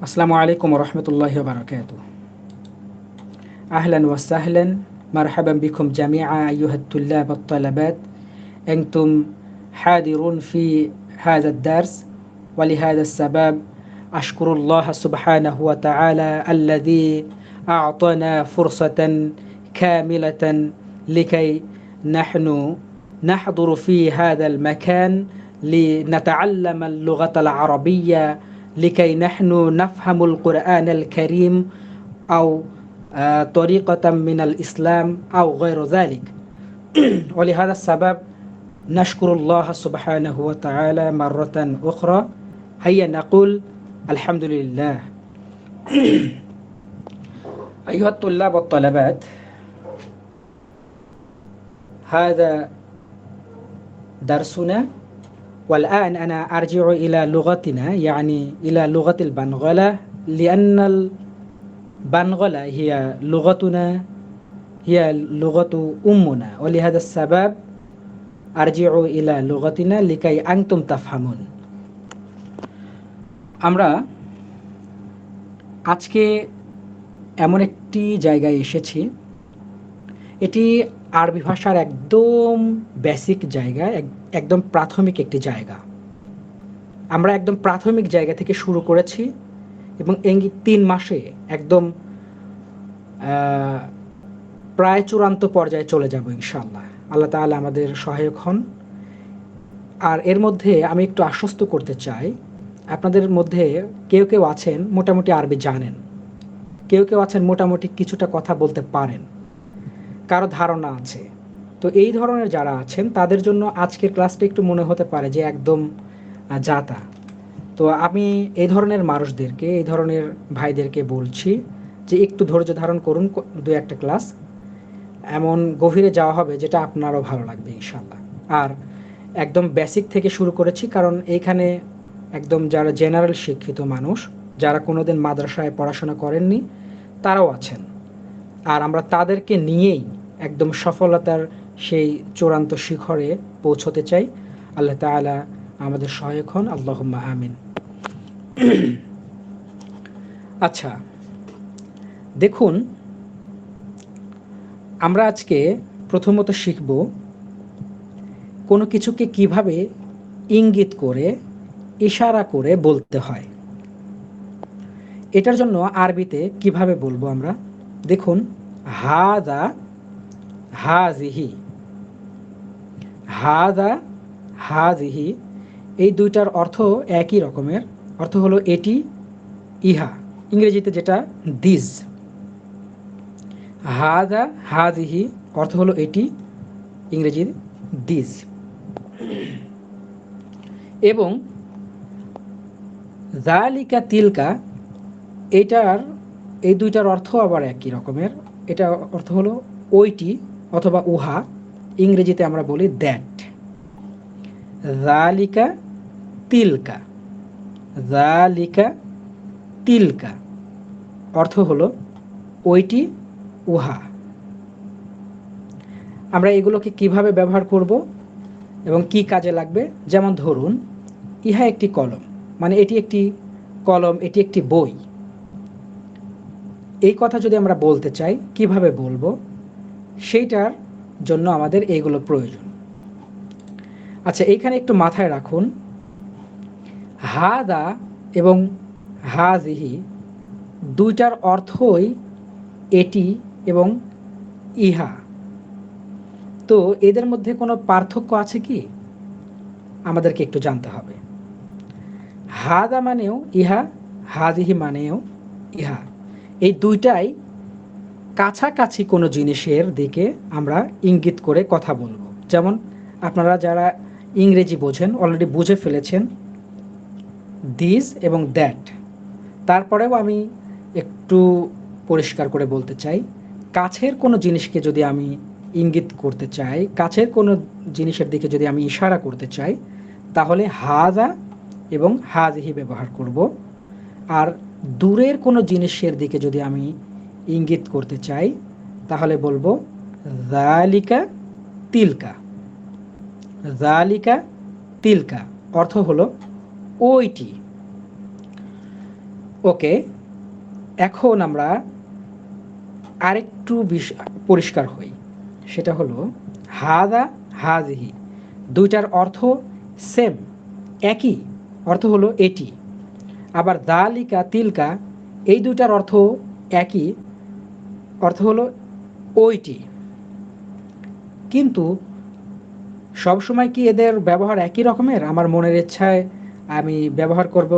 আসসালামু আলাইকুম রহমতুল্লাহি ওয়া বারাকাতুহু। আহলান ওয়া সাহলান মারহাবান বিকুম জামিআ আইয়ুহাত তুল্লাব ওয়াত তালাবাত আনতুম হাদিরুন ফি হাযা الدرس ولهذا السبب أشكر الله سبحانه وتعالى الذي أعطانا فرصة كاملة لكي نحن نحضر في هذا المكان لنتعلم اللغة العربية لكي نحن نفهم القرآن الكريم أو طريقة من الإسلام أو غير ذلك. ولهذا السبب نشكر الله سبحانه وتعالى مرة أخرى. هيا نقول الحمد لله. أيها الطلاب والطلبات، هذا درسنا، والآن أنا أرجع إلى لغتنا، يعني إلى لغة البنغلة، لأن البنغلة هي لغتنا، هي لغة أمنا، ولهذا السبب أرجع إلى لغتنا لكي أنتم تفهمون. আমরা আজকে এমন একটি জায়গায় এসেছি, এটি আরবি ভাষার একদম বেসিক জায়গা, একদম প্রাথমিক একটি জায়গা। আমরা একদম প্রাথমিক জায়গা থেকে শুরু করেছি এবং এই 3 মাসে একদম প্রায় চূড়ান্ত পর্যায়ে চলে যাব ইনশাআল্লাহ। আল্লাহ তাআলা আমাদের সহায়ক হন। আর এর মধ্যে আমি একটু আশ্বস্ত করতে চাই, আপনাদের মধ্যে কেউ কেউ আছেন মোটামুটি আরবি জানেন, কেউ কেউ আছেন মোটামুটি কিছুটা কথা বলতে পারেন, কারো ধারণা আছে। তো এই ধরনের যারা আছেন তাদের জন্য আজকের ক্লাসটা একটু মনে হতে পারে যে একদম যাতা। তো আমি এই ধরনের মানুষদেরকে, এই ধরনের ভাইদেরকে বলছি যে একটু ধৈর্য ধারণ করুন, 2-1টা ক্লাস এমন গভীরে যাওয়া হবে যেটা আপনারও ভালো লাগবে ইনশাআল্লাহ। আর একদম বেসিক থেকে শুরু করেছি, কারণ এইখানে একদম যারা জেনারেল শিক্ষিত মানুষ, যারা কোনোদিন মাদ্রাসায় পড়াশোনা করেননি, তারাও আছেন। আর আমরা তাদেরকে নিয়েই একদম সফলতার সেই চূড়ান্ত শিখরে পৌঁছতে চাই। আল্লাহ তাআলা আমাদের সহায়ক হন, আল্লাহুম্মা আমিন। আচ্ছা, দেখুন, আমরা আজকে প্রথমত শিখব কোনো কিছুকে কিভাবে ইঙ্গিত করে, ইশারা করে বলতে হয়। এটার জন্য আরবিতে কিভাবে বলবো আমরা, দেখুন, হাদা, হাজিহি, হাদা, হাজিহি, এই দুইটার অর্থ একই রকমের। অর্থ হলো এটি, ইহা, ইংরেজিতে যেটা দিস। হাদা, হাজিহি অর্থ হলো এটি, ইংরেজির দিস। এবং যালিকা, তিলকা, এই দুইটার অর্থ আবার একই রকমের। এটা অর্থ হলো ওইটি অথবা উহা, ইংরেজিতে আমরা বলি দ্যাট। যালিকা, তিলকা, যালিকা, তিলকা অর্থ হলো ওইটি, উহা। আমরা এগুলোকে কিভাবে ব্যবহার করব এবং কি কাজে লাগবে, যেমন ধরুন, ইহা একটি কলম, মানে এটি একটি কলম, এটি একটি বই। এই কথা যদি আমরা বলতে চাই, কিভাবে বলবো, সেইটার জন্য আমাদের এইগুলো প্রয়োজন। আচ্ছা, এইখানে একটু মাথায় রাখুন, হাদা এবং হাজিহি দুইটার অর্থই এটি এবং ইহা। তো এদের মধ্যে কোনো পার্থক্য আছে কি, আমাদেরকে একটু জানতে হবে। হাদা মানেও ইহা, হাজিহি মানেও ইহা। এই দুইটাই কাছাকাছি কোনো জিনিসের দিকে আমরা ইঙ্গিত করে কথা বলবো। যেমন আপনারা যারা ইংরেজি বোঝেন অলরেডি বুঝে ফেলেছেন দিস এবং দ্যাট। তারপরেও আমি একটু পরিষ্কার করে বলতে চাই, কাছের কোনো জিনিসকে যদি আমি ইঙ্গিত করতে চাই, কাছের কোনো জিনিসের দিকে যদি আমি ইশারা করতে চাই, তাহলে হাদা এবং হাজিহি ব্যবহার করব। আর দূরের কোনো জিনিসের দিকে যদি আমি ইঙ্গিত করতে চাই, তাহলে বলবো যালিকা, তিলকা, যালিকা, তিলকা অর্থ হলো ওইটি। ওকে, এখন আমরা আরেকটু পরিষ্কার হই। সেটা হলো হাদা হাজিহি, দুইটার অর্থ সেম, একই অর্থ হলো এটি। আবার দালিকা তিলকা, এই দুইটার অর্থ একই, অর্থ হলো ওইটি। কিন্তু সবসময় কি এদের ব্যবহার একই রকমের? আমার মনের ইচ্ছায় আমি ব্যবহার করব,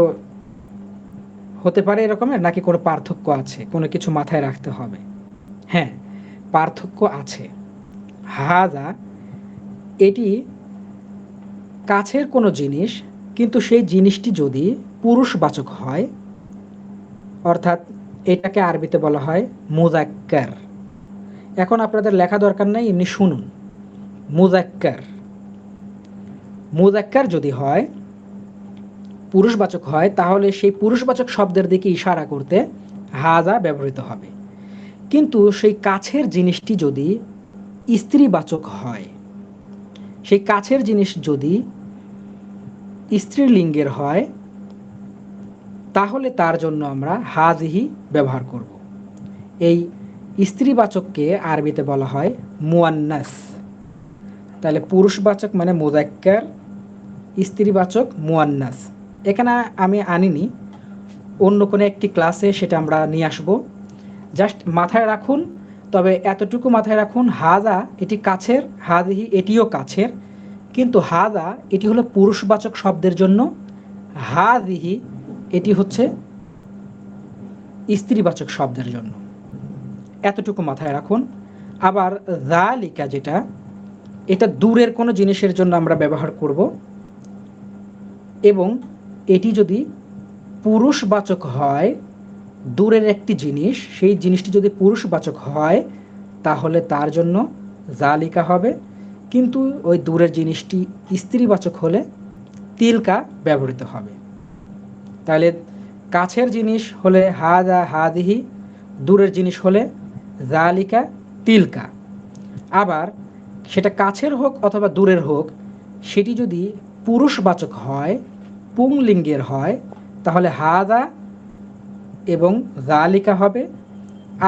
হতে পারে এরকমের, নাকি কোনো পার্থক্য আছে, কোনো কিছু মাথায় রাখতে হবে? হ্যাঁ, পার্থক্য আছে। হাদা, এটি কাছের কোনো জিনিস, কিন্তু সেই জিনিসটি যদি পুরুষবাচক হয়, অর্থাৎ এটাকে আরবিতে বলা হয় মুযাক্কার। এখন আপনাদের লেখা দরকার নেই, এমনি শুনুন। মুযাক্কার, মুযাক্কার যদি হয়, পুরুষবাচক হয়, তাহলে সেই পুরুষবাচক শব্দের দিকে ইশারা করতে হাজা ব্যবহৃত হবে। কিন্তু সেই কাছের জিনিসটি যদি স্ত্রীবাচক হয়, সেই কাছের জিনিস যদি স্ত্রীলিঙ্গের হয়, তাহলে তার জন্য আমরা হাজিহি ব্যবহার করব। এই স্ত্রীবাচককে আরবিতে বলা হয় মুয়ান্নাস। তাহলে পুরুষবাচক মানে মুযাক্কার, স্ত্রীবাচক মুয়ান্নাস। এখানে আমি আনিনি, অন্য কোনো একটি ক্লাসে সেটা আমরা নিয়ে আসব। জাস্ট মাথায় রাখুন, তবে এতটুকু মাথায় রাখুন, হাজা এটি কাছের, হাজিহি এটিও কাছের, কিন্তু হাজা এটি হলো পুরুষবাচক শব্দের জন্য, হাজিহি এটি হচ্ছে স্ত্রীবাচক শব্দের জন্য। এতটুকু মাথায় রাখুন। আবার যালিকা যেটা, এটা দূরের কোনো জিনিসের জন্য আমরা ব্যবহার করব, এবং এটি যদি পুরুষবাচক হয়, দূরের একটি জিনিস, সেই জিনিসটি যদি পুরুষবাচক হয়, তাহলে তার জন্য জালিকা হবে। কিন্তু ওই দূরের জিনিসটি স্ত্রীবাচক হলে তিলকা ব্যবহৃত হবে। তাহলে কাছের জিনিস হলে হাজা হাদিহি, দূরের জিনিস হলে জালিকা তিলকা। আবার সেটা কাছের হোক অথবা দূরের হোক, সেটি যদি পুরুষবাচক হয়, পুংলিঙ্গের হয়, তাহলে হাজা এবং জালিকা হবে।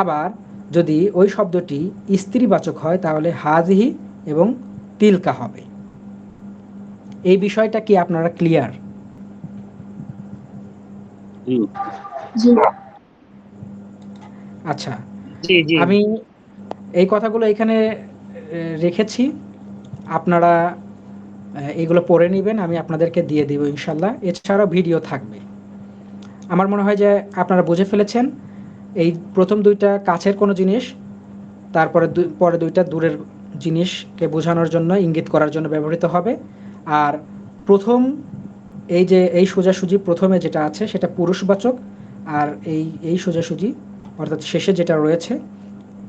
আবার যদি ওই শব্দটি স্ত্রীবাচক হয়, তাহলে হাজিহি এবং তিলকা হবে। এই বিষয়টা কি আপনারা ক্লিয়ার? আচ্ছা, আমি এই কথাগুলো এখানে রেখেছি, আপনারা এগুলো পড়ে নেবেন, আমি আপনাদেরকে দিয়ে দেব ইনশাল্লাহ। এছাড়াও ভিডিও থাকবে। আমার মনে হয় যে আপনারা বুঝে ফেলেছেন। এই প্রথম দুইটা কাছের কোনো জিনিস, তারপরে পরে দুইটা দূরের জিনিসকে বোঝানোর জন্য, ইঙ্গিত করার জন্য ব্যবহৃত হবে। আর প্রথম এই যে এই সোজাসুজি প্রথমে যেটা আছে সেটা পুরুষবাচক, আর এই সোজাসুজি অর্থাৎ শেষে যেটা রয়েছে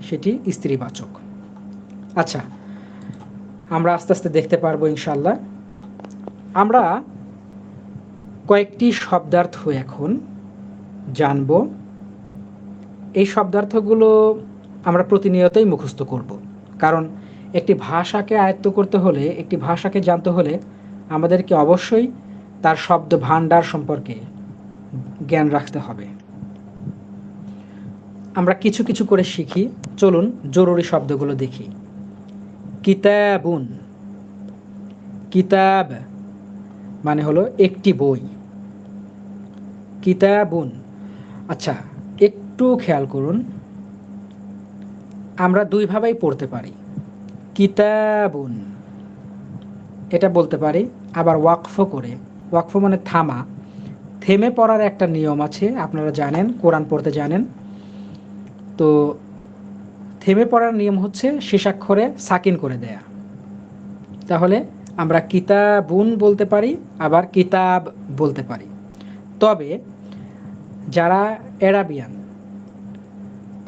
সেটি স্ত্রীবাচক। আচ্ছা, আমরা আস্তে আস্তে দেখতে পারবো ইনশাল্লাহ। আমরা কয়েকটি শব্দার্থ এখন জানব। এই শব্দার্থগুলো আমরা প্রতিনিয়তই মুখস্থ করব, কারণ একটি ভাষাকে আয়ত্ত করতে হলে, একটি ভাষাকে জানতে হলে আমাদেরকে অবশ্যই তার শব্দ ভাণ্ডার সম্পর্কে জ্ঞান রাখতে হবে। আমরা কিছু কিছু করে শিখি। চলুন জরুরি শব্দগুলো দেখি। কিতাবুন, কিতাব মানে হলো একটি বই। কিতাবুন। আচ্ছা, একটু খেয়াল করুন, আমরা দুইভাবেই পড়তে পারি। কিতাবুন এটা বলতে পারি, আবার ওয়াকফ করে। ওয়াকফ মানে থামা, থেমে পড়ার একটা নিয়ম আছে, আপনারা জানেন, কোরআন পড়তে জানেন। তো থেমে পড়ার নিয়ম হচ্ছে শেষাক্ষরে সাকিন করে দেয়া। তাহলে আমরা কিতাবুন বলতে পারি, আবার কিতাব বলতে পারি। তবে যারা এরাবিয়ান,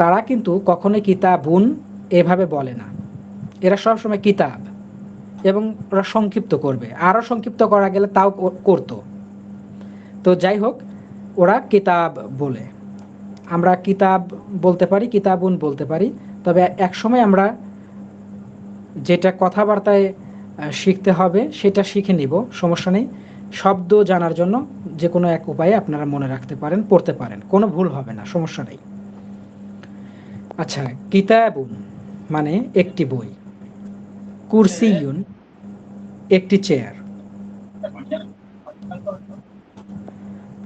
তারা কিন্তু কখনোই কিতাবুন এভাবে বলে না। এরা সবসময় কিতাব, এবং ওরা সংক্ষিপ্ত করবে, আরও সংক্ষিপ্ত করা গেলে তাও করতো। তো যাই হোক, ওরা কিতাব বলে। আমরা কিতাব বলতে পারি, কিতাবুন বলতে পারি। তবে একসময় আমরা যেটা কথাবার্তায় শিখতে হবে সেটা শিখে নিব, সমস্যা নেই। শব্দ জানার জন্য যে কোনো এক উপায়ে আপনারা মনে রাখতে পারেন, পড়তে পারেন, কোনো ভুল হবে না, সমস্যা নেই। আচ্ছা, কিতাবুন মানে একটি বই, কুরসিয়ুন একটি চেয়ার।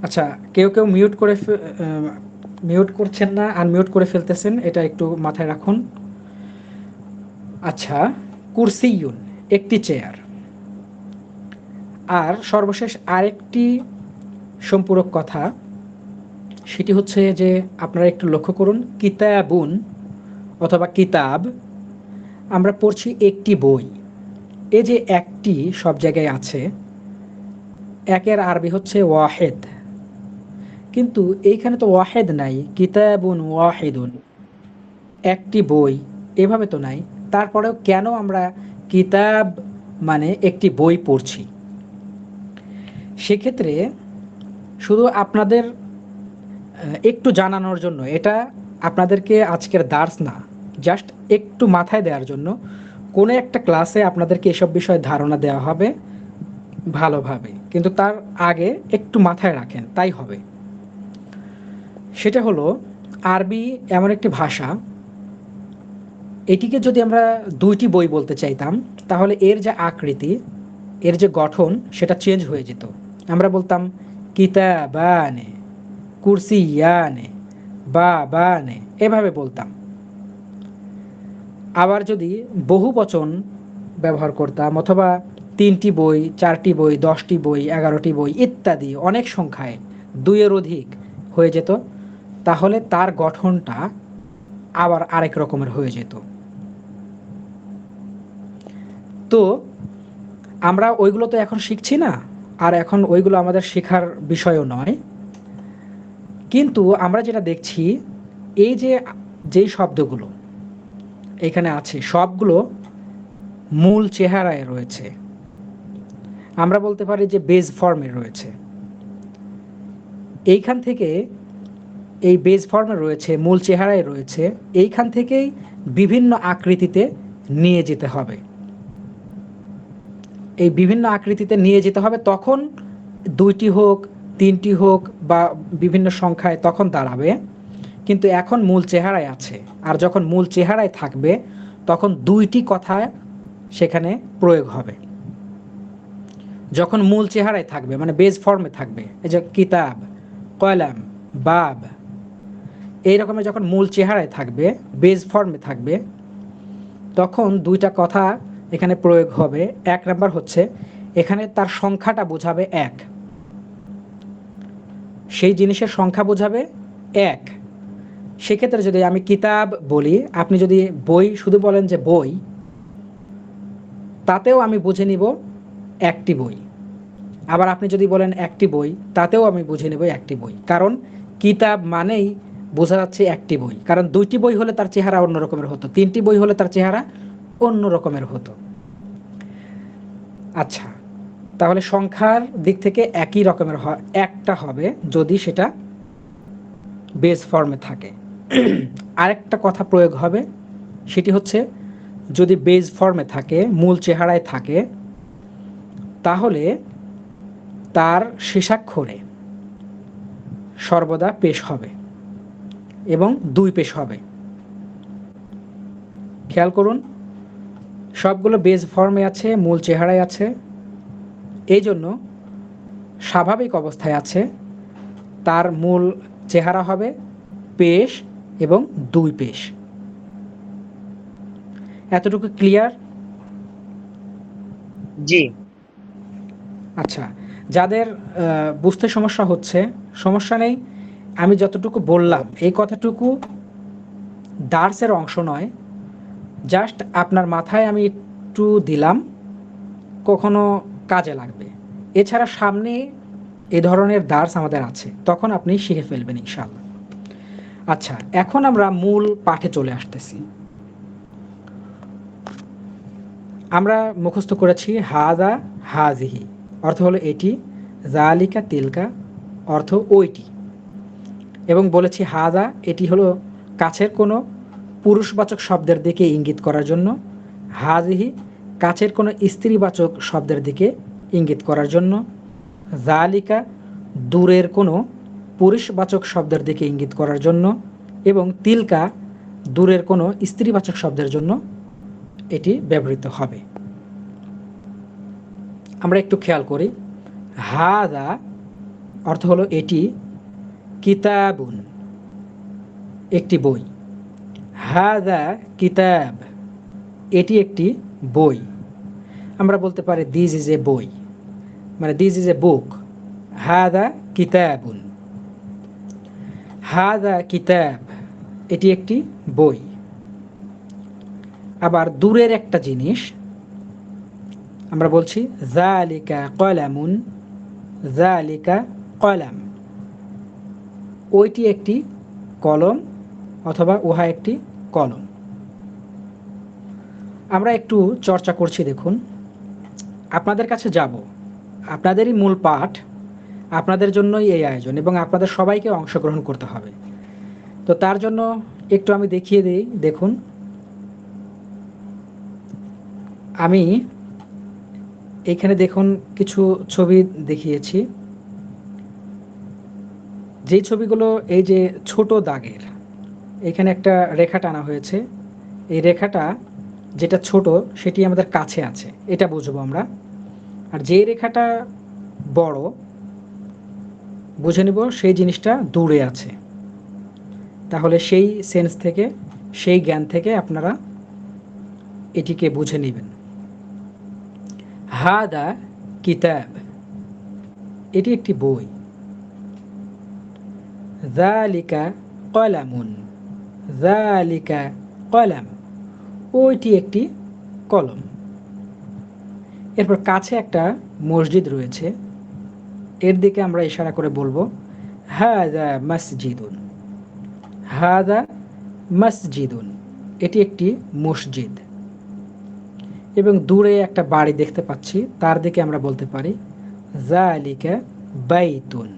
আচ্ছা, কেউ কেউ মিউট করছেন না, আনমিউট করে ফেলতেছেন, এটা একটু মাথায় রাখুন। আচ্ছা, কুরসিয়ুন একটি চেয়ার। আর সর্বশেষ আরেকটি সম্পূরক কথা, সেটি হচ্ছে যে আপনারা একটু লক্ষ্য করুন, কিতাবুন অথবা কিতাব, আমরা পড়ছি একটি বই। এই যে একটি সব জায়গায় আছে, একের আরবি হচ্ছে ওয়াহেদ, কিন্তু এইখানে তো ওয়াহেদ নাই, কিতাবুন ওয়াহিদুন একটি বই, এভাবে তো নাই। তারপরেও কেন আমরা কিতাব মানে একটি বই পড়ছি? সেক্ষেত্রে শুধু আপনাদের একটু জানানোর জন্য, এটা আপনাদেরকে আজকের দার্স না, জাস্ট একটু মাথায় দেওয়ার জন্য, কোনো একটা ক্লাসে আপনাদেরকে এসব বিষয়ে ধারণা দেওয়া হবে ভালোভাবে, কিন্তু তার আগে একটু মাথায় রাখেন, তাই হবে। সেটা হলো, আরবি এমন একটি ভাষা, এটিকে যদি আমরা দুইটি বই বলতে চাইতাম, তাহলে এর যে আকৃতি, এর যে গঠন, সেটা চেঞ্জ হয়ে যেত। আমরা বলতাম কিতাবানে, কুরসিয়ানে, বাবানে, এভাবে বলতাম। আবার যদি বহু বচন ব্যবহার করতাম, অথবা 3টি বই, 4টি বই, 10টি বই, 11টি বই ইত্যাদি অনেক সংখ্যায়, 2-এর অধিক হয়ে যেত, তাহলে তার গঠনটা আবার আরেক রকমের হয়ে যেত। তো আমরা ওইগুলো তো এখন শিখছি না, আর এখন ওইগুলো আমাদের শেখার বিষয়ও নয়। কিন্তু আমরা যেটা দেখছি, এই যে যেই শব্দগুলো এখানে আছে, সবগুলো মূল চেহারায় রয়েছে। আমরা বলতে পারি যে বেজ ফর্মে রয়েছে। এইখান থেকে, এই বেজ ফর্মে রয়েছে, মূল চেহারায় রয়েছে, এইখান থেকেই বিভিন্ন আকৃতিতে নিয়ে যেতে হবে। এই বিভিন্ন আকৃতিতে নিয়ে যেতে হবে, তখন 2টি হোক, 3টি হোক, বা বিভিন্ন সংখ্যায় তখন দাঁড়াবে। কিন্তু এখন মূল চেহারায় আছে, আর যখন মূল চেহারায় থাকবে, তখন 2টি কথা সেখানে প্রয়োগ হবে। যখন মূল চেহারায় থাকবে, মানে বেজ ফর্মে থাকবে, এই যে কিতাব, কলাম, বাব, এই রকমের যখন মূল চেহারায় থাকবে, বেজ ফর্মে থাকবে, তখন 2টা কথা এখানে প্রয়োগ হবে। 1 নাম্বার হচ্ছে, এখানে তার সংখ্যাটা বোঝাবে 1, সেই জিনিসের সংখ্যা বোঝাবে 1। সেক্ষেত্রে যদি আমি কিতাব বলি, আপনি যদি বই শুধু বলেন যে বই, তাতেও আমি বুঝে নিব একটি বই। আবার আপনি যদি বলেন একটি বই, তাতেও আমি বুঝে নেব একটি বই, কারণ কিতাব মানেই বোঝা যাচ্ছে একটি বই। কারণ 2টি বই হলে তার চেহারা অন্য রকমের হতো, 3টি বই হলে তার চেহারা অন্য রকমের হতো। আচ্ছা, তাহলে সংখ্যার দিক থেকে একই রকমের একটা হবে যদি সেটা বেস ফর্মে থাকে। আরেকটা কথা প্রয়োগ হবে, সেটি হচ্ছে, যদি বেস ফর্মে থাকে, মূল চেহারায় থাকে, তাহলে তার শেষাক্ষরে সর্বদা পেশ হবে এবং 2 পেশ হবে। খেয়াল করুন, সবগুলো বেস ফর্মে আছে, মূল চেহারায় আছে, এই জন্য স্বাভাবিক অবস্থায় আছে, তার মূল চেহারা হবে পেশ এবং 2 পেশ। এতটুকু ক্লিয়ার? জি। আচ্ছা, যাদের বুঝতে সমস্যা হচ্ছে, সমস্যা নেই, আমি যতটুকু বললাম এই কথাটুকু দার্সের অংশ নয়, জাস্ট আপনার মাথায় আমি একটু দিলাম, কখনো কাজে লাগবে। এছাড়া সামনে এ ধরনের দার্স আমাদের আছে, তখন আপনি শিখে ফেলবেন ইনশাআল্লাহ। আচ্ছা, এখন আমরা মূল পাঠে চলে আসতেছি। আমরা মুখস্থ করেছি হাদা, হাজিহি অর্থ হলো এটি, জালিকা, তিলকা অর্থ ওইটি, এবং বলেছি হাদা এটি হলো কাছের কোনো পুরুষবাচক শব্দের দিকে ইঙ্গিত করার জন্য, হাজিহি কাছের কোনো স্ত্রীবাচক শব্দের দিকে ইঙ্গিত করার জন্য, যালিকা দূরের কোনো পুরুষবাচক শব্দের দিকে ইঙ্গিত করার জন্য, এবং তিলকা দূরের কোনো স্ত্রীবাচক শব্দের জন্য এটি ব্যবহৃত হবে। আমরা একটু খেয়াল করি, হাদা অর্থ হলো এটি, কিতাবুন একটি বই, হাদা কিতাব এটি একটি বই। আমরা বলতে পারি দিস ইজ এ বই, মানে দিস ইজ এ বুক। হাদা কিতাবুন, হাদা কিতাব এটি একটি বই। আবার দূরের একটা জিনিস আমরা বলছি যালিকা কলামুন, যালিকা কলাম ওইটি একটি কলম অথবা উহা একটি কলম। আমরা একটু চর্চা করছি, দেখুন আপনাদের কাছে যাব, আপনাদেরই মূল পাঠ, আপনাদের জন্যই এই আয়োজন এবং আপনাদের সবাইকে অংশগ্রহণ করতে হবে। তো তার জন্য একটু আমি দেখিয়ে দিই। দেখুন আমি এখানে দেখুন কিছু ছবি দেখিয়েছি, যেই ছবিগুলো এই যে ছোট দাগের, এখানে একটা রেখা টানা হয়েছে, এই রেখাটা যেটা ছোট সেটি আমাদের কাছে আছে, এটা বুঝবো আমরা। আর যেই রেখাটা বড় বুঝে নিব সেই জিনিসটা দূরে আছে। তাহলে সেই সেন্স থেকে, সেই জ্ঞান থেকে আপনারা এটিকে বুঝে নেবেন। হাদা কিতাব এটি একটি বই, যালিকা কলামুন, যালিকা কলাম ওইটি একটি কলম। এরপর কাছে একটা মসজিদ রয়েছে, এর দিকে আমরা ইশারা করে বলবো হাদা মসজিদুন, হাদা মসজিদুন এটি একটি মসজিদ। এবং দূরে একটা বাড়ি দেখতে পাচ্ছি, তার দিকে আমরা বলতে পারি যালিকা বাইতুন,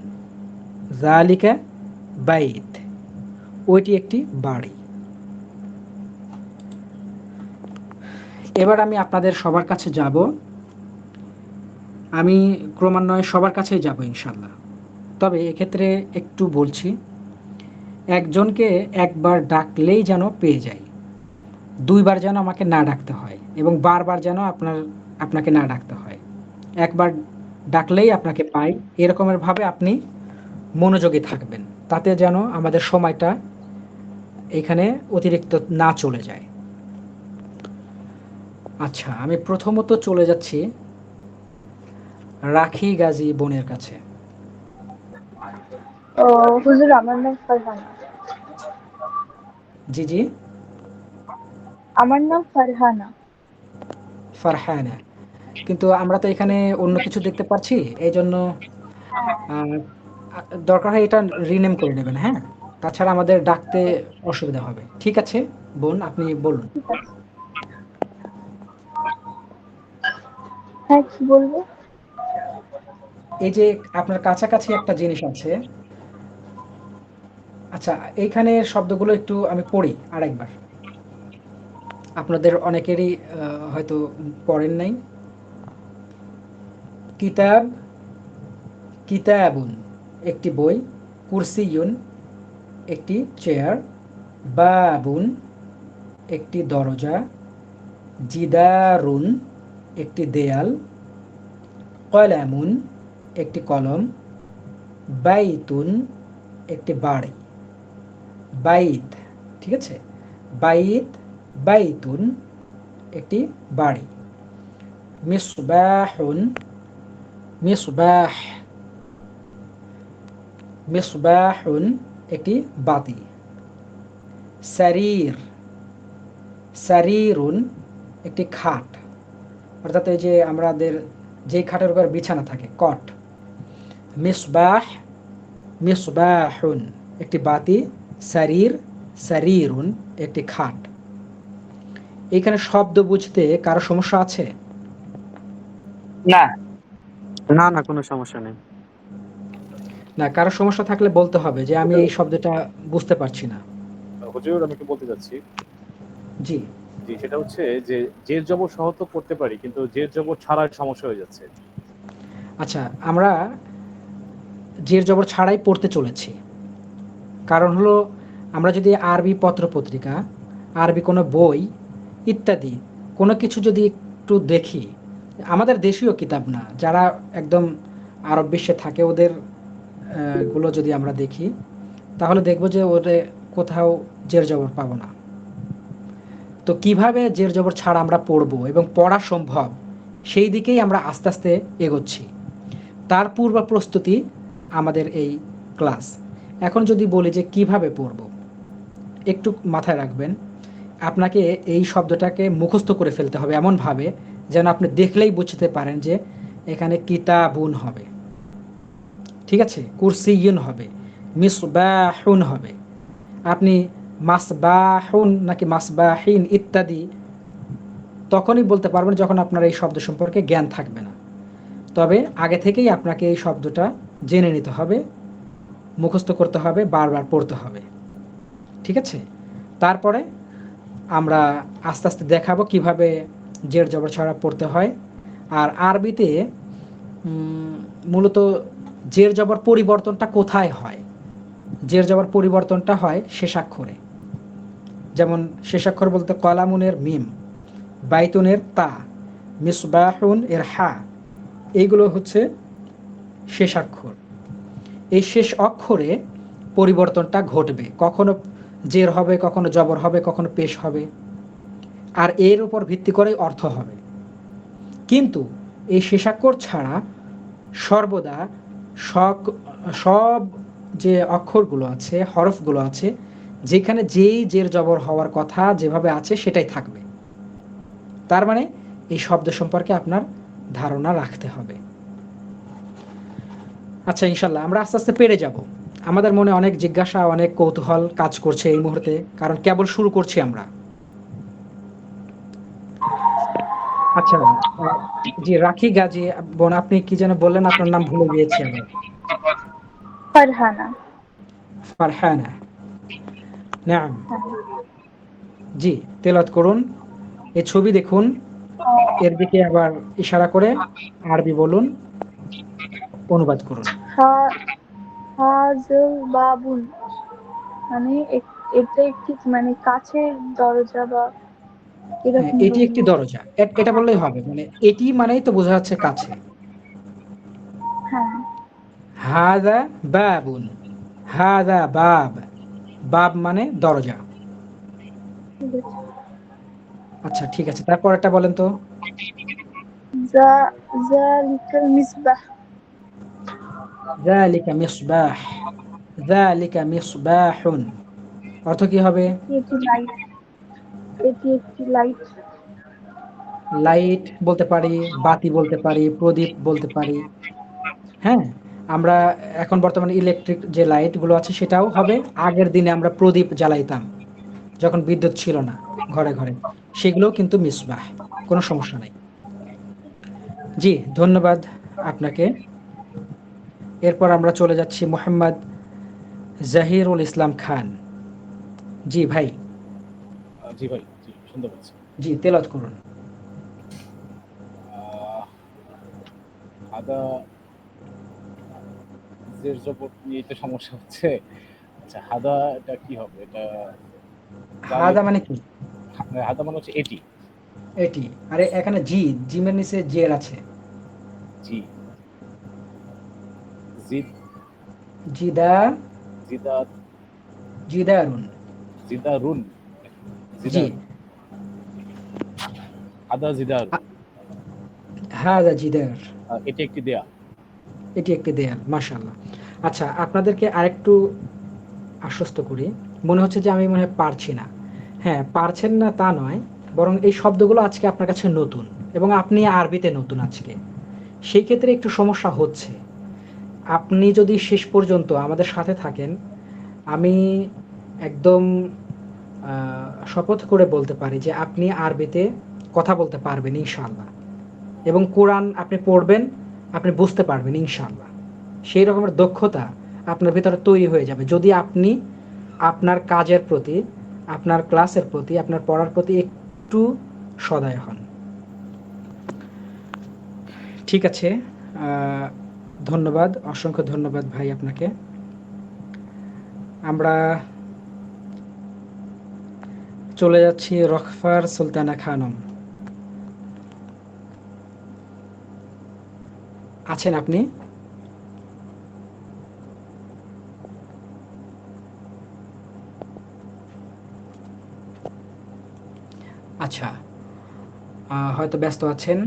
যালিকা বাইত ওইটি একটি বাড়ি। এবার আমি আপনাদের সবার কাছে যাব, আমি ক্রমান্বয়ে সবার কাছেই যাব ইনশাল্লাহ। তবে এক্ষেত্রে একটু বলছি, একজনকে একবার ডাকলেই যেন পেয়ে যাই, দুইবার যেন আমাকে না ডাকতে হয় এবং বারবার যেন আপনাকে না ডাকতে হয়। একবার ডাকলেই আপনাকে পাই, এরকমের ভাবে আপনি মনোযোগী থাকবেন, তাতে যেন আমাদের সময়টা এখানে অতিরিক্ত না চলে যায়। আচ্ছা, আমি প্রথমত চলে যাচ্ছি রাখি গাজী বোনের কাছে। হুজুর, আমার নাম ফারহানা। জি জি, আমার নাম ফারহানা। ফারহানা। কিন্তু আমরা তো এখানে অন্য কিছু দেখতে পাচ্ছি, এই জন্য দরকার হয় এটা রিনেম করে নেবেন, হ্যাঁ? তাছাড়া আমাদের ডাকতে অসুবিধা হবে। ঠিক আছে বোন, আপনি বলুন। ঠিক আছে। হ্যাঁ, কি বলবো? এই যে আপনার কাছাকাছি একটা জিনিস আছে, আচ্ছা এইখানে শব্দগুলো একটু আমি পড়ি আরেকবার, আপনাদের অনেকেরই হয়তো পড়েন নাই। কিতাব, কিতাবুন একটি বই, কুরসিয়ুন একটি চেয়ার, বাবুন একটি দরজা, জিদারুন একটি দেয়াল, কলামুন একটি কলম, বাইতুন একটি বাড়ি। বাইত, ঠিক আছে, বাইত, বাইতুন একটি বাড়ি। মিসবাহুন, মিসবাহ, মিসবাহুন একটি বাতি। সারির, সারিরুন একটি খাট, অর্থাৎ এই যে আমাদের যে খাটের উপর বিছানা থাকে, কট। মিসবাহ, মিসবাহুন একটি বাতি, সারির, সারিরুন একটি খাট। এখানে শব্দ বুঝতে কারো সমস্যা আছে? না না না, কোনো সমস্যা নেই। না, কারো সমস্যা থাকলে বলতে হবে যে আমি এই শব্দটা বুঝতে পারছি না। হুজুর, আমি কি বলতে চাচ্ছি, জি, জি, সেটা হচ্ছে যে জের জবর সহ তো পড়তে পারি, কিন্তু জের জবর ছাড়া সমস্যা হয়ে যাচ্ছে। আচ্ছা, আমরা জের জবর ছাড়াই পড়তে চলেছি। কারণ হলো আমরা যদি আরবি পত্রপত্রিকা, আরবি কোনো বই ইত্যাদি কোনো কিছু যদি একটু দেখি, আমাদের দেশীয় কিতাব না, যারা একদম আরব বিশ্বে থাকে ওদের গুলো যদি আমরা দেখি, তাহলে দেখব যে ওদের কোথাও জের জবর পাবো না। তো কিভাবে জের জবর ছাড়া আমরা পড়বো এবং পড়া সম্ভব, সেই দিকেই আমরা আস্তে আস্তে এগোচ্ছি। তার পূর্ব প্রস্তুতি আমাদের এই ক্লাস। এখন যদি বলি যে কিভাবে পড়ব, একটু মাথায় রাখবেন, আপনাকে এই শব্দটাকে মুখস্থ করে ফেলতে হবে এমনভাবে যেন আপনি দেখলেই বুঝতে পারেন যে এখানে কিতাবুন হবে, ঠিক আছে, কুরসিয়ুন হবে, মিসবাহুন হবে। আপনি মাসবাহুন নাকি মাসবাহিন ইত্যাদি তখনই বলতে পারবেন যখন আপনার এই শব্দ সম্পর্কে জ্ঞান থাকবে না। তবে আগে থেকেই আপনাকে এই শব্দটা জেনে নিতে হবে, মুখস্থ করতে হবে, বারবার পড়তে হবে, ঠিক আছে। তারপরে আমরা আস্তে আস্তে দেখাবো কিভাবে জের জবর ছাড়া পড়তে হয়। আর আরবিতে মূলত জের জবর পরিবর্তনটা কোথায় হয়? জের জবর পরিবর্তনটা হয় শেষাক্ষরে। যেমন শেষাক্ষর বলতে কলামুনের মিম, বাইতুনের তা, মিসবাহুন এর হা, এইগুলো হচ্ছে শেষাক্ষর। এই শেষ অক্ষরে পরিবর্তনটা ঘটবে, কখনো জের হবে, কখনো জবর হবে, কখনো পেশ হবে, আর এর উপর ভিত্তি করে অর্থ হবে। কিন্তু এই শেষাক্ষর ছাড়া সর্বদা সব যে অক্ষরগুলো আছে, হরফগুলো আছে, যেখানে যেই জের জবর হওয়ার কথা যেভাবে আছে সেটাই থাকবে। তার মানে এই শব্দ সম্পর্কে আপনার ধারণা রাখতে হবে। আচ্ছা, ইনশাল্লাহ আমরা আস্তে আস্তে পেরে যাব। আমাদের মনে অনেক জিজ্ঞাসা, অনেক কৌতূহল কাজ করছে এই মুহূর্তে, কারণ কেবল শুরু করছি আমরা। আচ্ছা, জি রাখি গাজী বোন, আপনি কি যেন বললেন, আপনার নাম ভুলে গিয়েছি আমি। ফারহানা। ফারহানা, নাম। হ্যাঁ। জি, তেলাওয়াত করুন। এই ছবি দেখুন, এর দিকে আবার ইশারা করে আরবি বলুন, অনুবাদ করুন। হাজল বাবুন মানে এটা একটি মানে কাছের দরজা বা হ্যাঁ, এরকম এটি একটি বলবো। দরজা, এটা বললেই হবে, মানে এটি মানেই তো বোঝা যাচ্ছে কাছে। হ্যাঁ, হাদা বাবুন, হাদা বাব, বাব মানে দরজা। ঠিক আছে। আচ্ছা ঠিক আছে, তারপর একটা বলেন তো। জালিকাল মিসবাহ। যালিকা মিসবাহ, যালিকা মিসবাহুন, অর্থ কি হবে? এটি লাইট। এটি একটি লাইট। লাইট বলতে পারি, বাতি বলতে পারি, প্রদীপ বলতে পারি। হ্যাঁ, আমরা এখন বর্তমানে ইলেকট্রিক যে লাইটগুলো আছে সেটাও হবে। আগের দিনে আমরা প্রদীপ জ্বালাইতাম যখন বিদ্যুৎ ছিল না ঘরে ঘরে, সেগুলোও কিন্তু মিসবাহ, কোনো সমস্যা নাই। জি, ধন্যবাদ আপনাকে। এরপর আমরা চলে যাচ্ছি মোহাম্মদ জাহিরুল ইসলাম খান। জি ভাই। জি ভাই, জি শুনতে পাচ্ছি। জি, তেলাওয়াত করুন। আদা জের জবর নিয়ে এটা সমস্যা হচ্ছে। আচ্ছা, হাদা এটা কি হবে? এটা হাদা মানে কি? হাদা মানে হচ্ছে এটি। এটি, আরে এখানে জি, জিমের নিচে জের আছে। জি, জিদ, জিদা, জিদাত, জিদারুন। জিদারুন, জি, জিদার, হাদা জিদার। হাদা জিদার, এটি একটি দেয়া। এটি একটি দেয়াল, মাশাআল্লাহ। আচ্ছা, আপনাদেরকে আরেকটু আশ্বস্ত করি, মনে হচ্ছে যে আমি মনে হয় পারছি না। হ্যাঁ, পারছেন না তা নয়, বরং এই শব্দগুলো আজকে আপনার কাছে নতুন এবং আপনি আরবিতে নতুন আজকে, সেই ক্ষেত্রে একটু সমস্যা হচ্ছে। আপনি যদি শেষ পর্যন্ত আমাদের সাথে থাকেন, আমি একদম শপথ করে বলতে পারি যে আপনি আরবিতে কথা বলতে পারবেন ইনশাআল্লাহ, এবং কোরআন আপনি পড়বেন, আপনি বুঝতে পারবেন ইনশাআল্লাহ। সেই রকমের দক্ষতা আপনার ভিতরে তৈরি হয়ে যাবে যদি আপনি আপনার কাজের প্রতি, আপনার ক্লাসের প্রতি, আপনার পড়ার প্রতি একটু সদয় হন। ঠিক আছে, আহ, ধন্যবাদ, অসংখ্য ধন্যবাদ ভাই আপনাকে। আমরা চলে যাচ্ছি রকফার সুলতানা খানম। আছেন আপনি? আচ্ছা, হয়তো ব্যস্ত আছেন।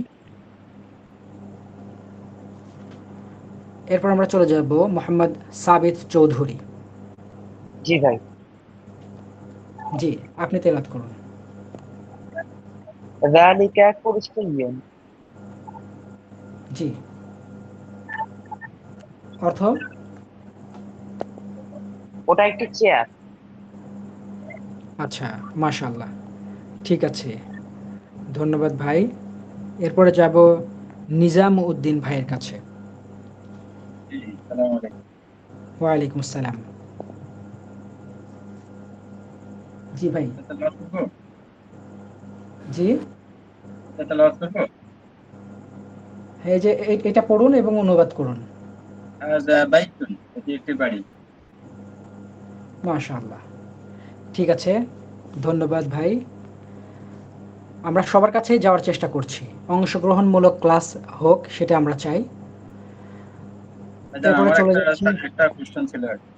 এরপর আমরা চলে যাব মোহাম্মদ সাবিত চৌধুরী। জি ভাই। জি, আপনি তেলাওয়াত করুন। যালিকা কুরসিয়্যুন। জি, অর্থ? ওটা একটি চেয়ার। আচ্ছা, মাশাআল্লাহ। ঠিক আছে, ধন্যবাদ ভাই। এরপরে যাব নিজাম উদ্দিন ভাইয়ের কাছে। জি, সালাম আলাইকুম। ওয়ালাইকুম আসসালাম। জি ভাই। এটা তেলাওয়াত করবো? জি, এটা তেলাওয়াত করবো? এই যে এটা পড়ুন এবং অনুবাদ করুন। হাযা বাইতুন, এটি একটি বাড়ি। মাশাআল্লাহ। ঠিক আছে, ধন্যবাদ ভাই। আমরা সবার কাছেই যাওয়ার চেষ্টা করছি। অংশগ্রহণমূলক ক্লাস হোক, সেটা আমরা চাই। ভাইজান, এরপরে আমার চলে একটা যাচ্ছি। একটা কোয়েশ্চেন ছিল আরকি।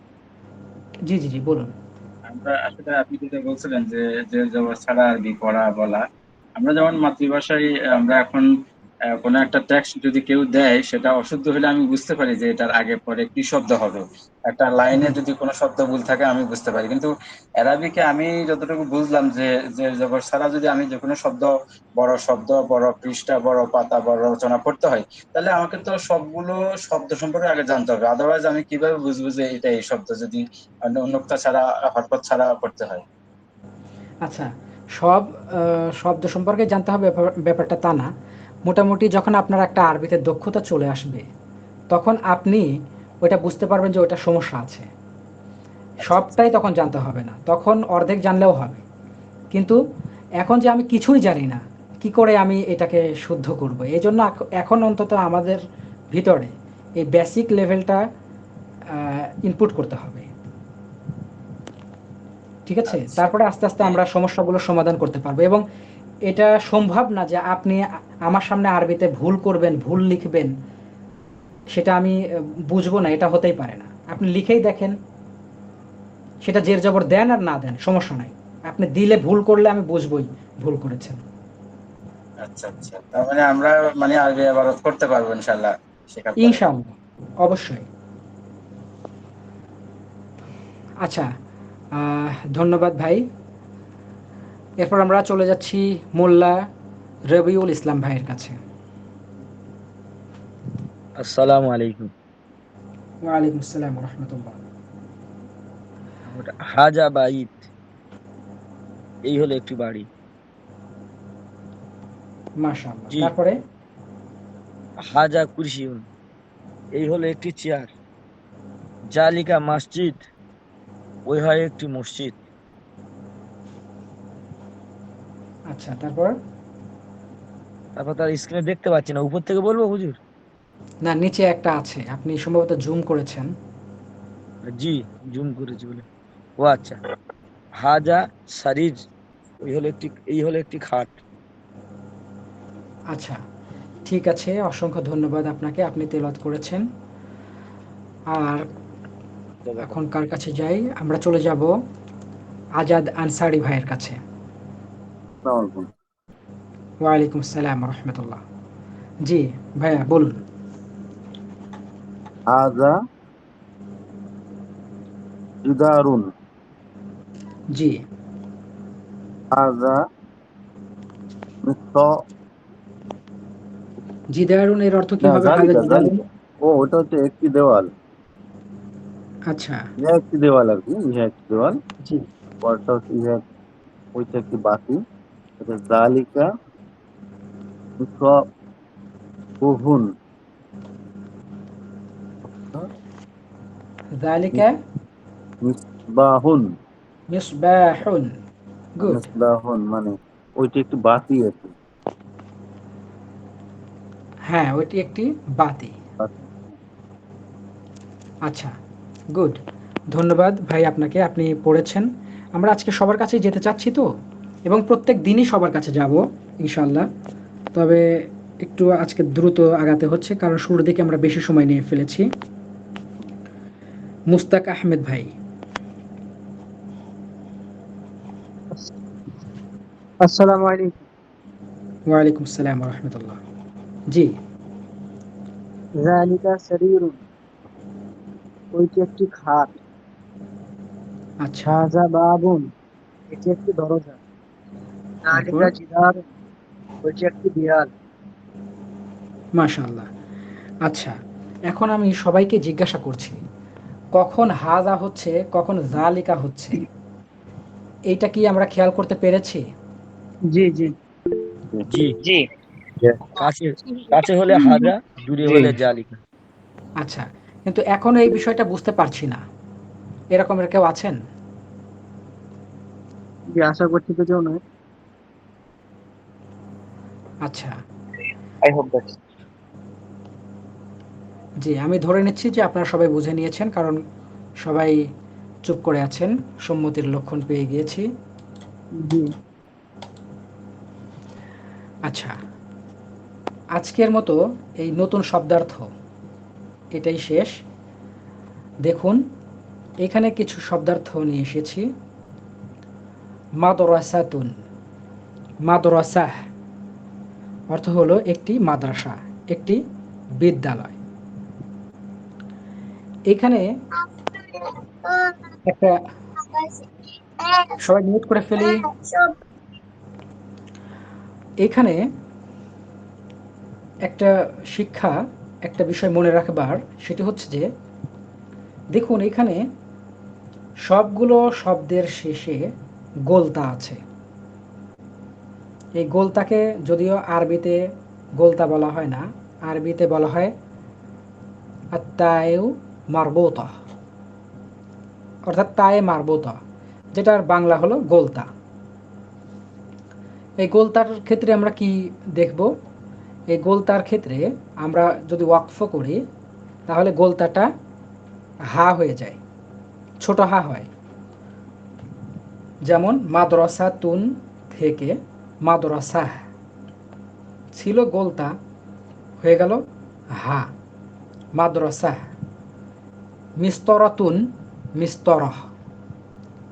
জি, জি, জি, বলুন। আমরা আসলে আপনি যেটা বলছিলেন যে জের জবর ছাড়া আরবি পড়া বলা, আমরা যেমন মাতৃভাষায় আমরা এখন কোনো একটা টেক্সট যদি কেউ দেয় সেটা অশুদ্ধ হলে আমি বুঝতে পারি যে এটার আগে পরে কি শব্দ হবে। একটা লাইনে জি, যদি কোনো শব্দ ভুল থাকে আমি বুঝতে পারি, কিন্তু অ্যারাবিকে আমি যতটুকু বুঝলাম যে জের জবর ছাড়া যদি আমি যে কোনো শব্দ বড় পৃষ্ঠা বড় পাতা বড় রচনা পড়তে হয়, তাহলে আমাকে তো সবগুলো শব্দ সম্পর্কে আগে জানতে হবে। আদারওয়াইজ আমি কিভাবে বুঝবো যে এটা এই শব্দ, যদি নোক্তা ছাড়া হরকত ছাড়া পড়তে হয়? আচ্ছা, সব শব্দ সম্পর্কে জানতে হবে ব্যাপারটা তা না। মোটামুটি যখন আপনার একটা আরবিতে দক্ষতা চলে আসবে, তখন আপনি ওইটা বুঝতে পারবেন যে ওইটার সমস্যা আছে। আচ্ছা আচ্ছা। সবটাই তখন জানতে হবে না। তখন অর্ধেক জানলেও হবে। কিন্তু এখন যে আমি কিছুই জানি না, কি করে আমি এটাকে শুদ্ধ করব? এজন্য এখন অন্তত আমাদের ভিতরে এই বেসিক লেভেলটা ইনপুট করতে হবে। ঠিক আছে? আচ্ছা। তারপরে আস্তে, আস্তে আমরা সমস্যাগুলোর সমাধান করতে পারবো এবং এটা সম্ভব না যে আপনি আমার সামনে আরবিতে ভুল করবেন, ভুল লিখবেন, সেটা আমি বুঝবো না, এটা হতেই পারে না। আপনি লিখেই দেখেন, সেটা জের জবর দেন আর না দেন, সমস্যা নাই। আপনি দিলে ভুল করলে আমি বুঝবোই ভুল করেছেন। আচ্ছা আচ্ছা, তার মানে আমরা মানে আরবি ইবারত করতে পারবো ইনশাল্লাহ শেখার পরে। ইনশাআল্লাহ, অবশ্যই। আচ্ছা, ধন্যবাদ ভাই। এরপর আমরা চলে যাচ্ছি মোল্লা রবিউল ইসলাম ভাইয়ের কাছে। আসসালামু আলাইকুম। ওয়ালাইকুম আসসালাম ওয়া রাহমাতুল্লাহ। হাজা বাইত, এই হলো একটি বাড়ি। মাশাআল্লাহ। জি। তারপরে? হাজা কুরসিউন, এই হলো একটি চেয়ার। জালিকা মসজিদ, ওই হয় একটি মসজিদ। আচ্ছা, তারপর? তারপর তার স্ক্রিনে দেখতে পাচ্ছি না, উপর থেকে বলবো হুজুর? না, নিচে একটা আছে। আপনি সম্ভবত জুম করেছেন। জি, জুম করেছি বলে। ও আচ্ছা। হাজা সারির, এই হলো একটি খাট। আচ্ছা, ঠিক আছে। অসংখ্য ধন্যবাদ আপনাকে। আপনি তেলাওয়াত করেছেন। আর এখন কার কাছে যাই? আমরা চলে যাব আজাদ আনসারী ভাইয়ের কাছে। আসসালামু আলাইকুম। ওয়ালাইকুম আসসালাম ওয়া রাহমাতুল্লাহ। জি, ভাইয়া বলুন। হাযা জিদারুন। জি, হাযা মিসত জিদারুন এর অর্থ কি না হবে? হাদা জালিকা জিদারুন? জালিকা। ও ওটা হচ্ছে একটি দেওয়াল। আচ্ছা, ইহা একটি দেওয়াল আর কি, ইহা একটি দেওয়াল। জি, পরটা হচ্ছে ইহা, ওইটা একটি বাতি। এটা জালিকা মিসবাহুন। যালিকা মিসবাহুন। মিসবাহুন। গুড। মিসবাহুন মানে ওইটা একটি বাতি আর কি। হ্যাঁ, ওইটি একটি বাতি। আচ্ছা, গুড। ধন্যবাদ ভাই আপনাকে, আপনি পড়েছেন। আমরা আজকে সবার কাছে যেতে চাচ্ছি তো, এবং প্রত্যেক দিনই সবার কাছে যাব ইনশাল্লাহ। তবে একটু আজকে দ্রুত আগাতে হচ্ছে, কারণ শুরুর দিকে আমরা বেশি সময় নিয়ে ফেলেছি। মুস্তাক আহমেদ ভাই। আসসালামু আলাইকুম। ওয়ালাইকুম আসসালাম রহমতুল্লাহ। জি। যালিকা সারিরুন, ওইটি একটি খাট। আচ্ছা, হাযা বাবুন, এটি একটি দরজা। তারপর? যালিকা জিদারুন, ওইটি একটি দেয়াল। মাশাআল্লাহ। আচ্ছা, এখন আমি সবাইকে জিজ্ঞাসা করছি, কখন হাজা হচ্ছে, কখন জালিকা হচ্ছে, এইটা কি আমরা খেয়াল করতে পেরেছি? জি জি জি। জি কাছে কাছে হলে হাজা, দূরে জি হলে জালিকা। আচ্ছা, কিন্তু এখনো এই বিষয়টা বুঝতে পারছি না। এরকমের কেউ আছেন? জি, আশা করছি তো কেউ নয়। আচ্ছা, আই হোপ দ্যাট জি, আমি ধরে নিচ্ছি যে আপনারা সবাই বুঝে নিয়েছেন, কারণ সবাই চুপ করে আছেন। সম্মতির লক্ষণ পেয়ে গিয়েছি। জি আচ্ছা, আজকের মতো এই নতুন শব্দার্থ এটাই শেষ। দেখুন, এখানে কিছু শব্দার্থ নিয়ে এসেছি। মাদরাসাতুন, মাদরাসাহ অর্থ হলো একটি মাদ্রাসা, একটি বিদ্যালয়। এখানে একটা, সবাই মিউট করে ফেলি। এখানে একটা শিক্ষা, একটা বিষয় মনে রাখবার, সেটি হচ্ছে যে দেখুন, এখানে সবগুলো শব্দের শেষে গোলতা আছে। এই গোলতাকে যদিও আরবিতে গোলতা বলা হয় না, আরবিতে বলা হয় আত্তায়ু মারবুতা, অর্থাৎ তায়ে মারবুতা, যেটার বাংলা হলো গোলতা। এই গোলতার ক্ষেত্রে আমরা কি দেখব? এই গোলতার ক্ষেত্রে আমরা যদি ওয়াকফ করি, তাহলে গোলতাটা হা হয়ে যায়, ছোট হা হয়। যেমন মাদ্রাসা তুন থেকে মাদ্রাসাহ ছিল গোলতা, হয়ে গেল হা, মাদ্রাসাহ। মিস্তরাতুন, মিস্তরহ।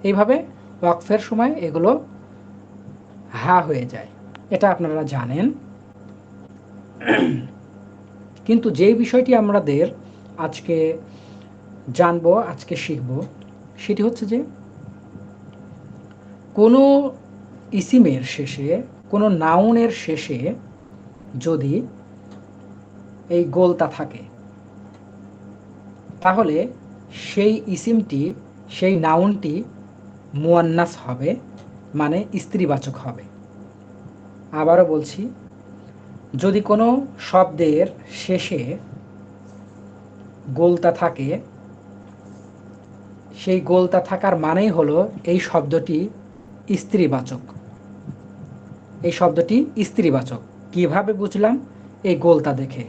এইভাবে ওয়াকফের সময় এগুলো হা হয়ে যায়, এটা আপনারা জানেন। কিন্তু যেই বিষয়টি আমাদের আজকে জানবো, আজকে শিখব, সেটি হচ্ছে যে কোনো ইসিমের শেষে, কোনো নাউনের শেষে যদি এই গোলতা থাকে, তাহলে সেই ইসিমটি, সেই নাউনটি মুয়ান্নাস হবে, মানে স্ত্রীবাচক হবে। আবারও বলছি, যদি কোনো শব্দের শেষে গোলতা থাকে, সেই গোলতা থাকার মানেই হলো এই শব্দটি স্ত্রীবাচক। এই শব্দটি স্ত্রীবাচক কিভাবে বুঝলাম? এই গোলতা দেখে।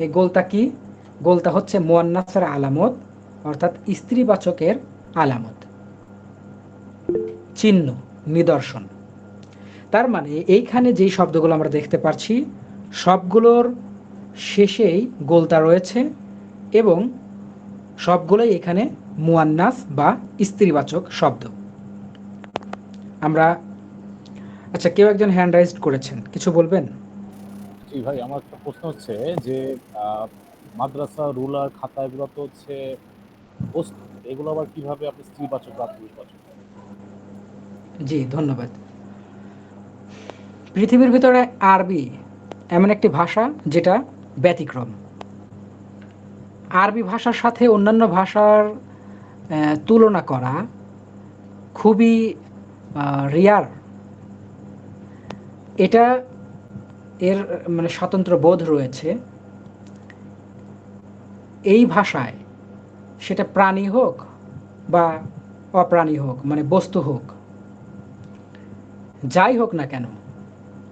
এই গোলতা কি? গোলতা হচ্ছে মুয়ান্নাসের আলামত, অর্থাৎ স্ত্রীবাচকের আলামত, চিহ্ন, নিদর্শন। তার মানে এইখানে যেই শব্দগুলো আমরা দেখতে পাচ্ছি, সবগুলোর শেষেই গোলতা রয়েছে, এবং সবগুলোই এখানে মুয়ান্নাস বা স্ত্রীবাচক শব্দ। আমরা, আচ্ছা, কেউ একজন হ্যান্ড রাইজড করেছেন, কিছু বলবেন? জি ভাই, আমার একটা প্রশ্ন হচ্ছে যে মাদ্রাসা, রুলার, খাতা, এগুলো তো হচ্ছে বস্তু, এগুলো আবার কিভাবে আপনি স্ত্রীবাচক বা পুরুষবাচক? জি, ধন্যবাদ। পৃথিবীর ভিতরে আরবি এমন একটি ভাষা যেটা ব্যতিক্রম। আরবি ভাষার সাথে অন্যান্য ভাষার তুলনা করা খুবই রেয়ার। এটা, এর মানে স্বতন্ত্র বোধ রয়েছে। এই ভাষায়, সেটা প্রাণী হোক বা অপ্রাণী হোক, মানে বস্তু হোক, যাই হোক না কেন,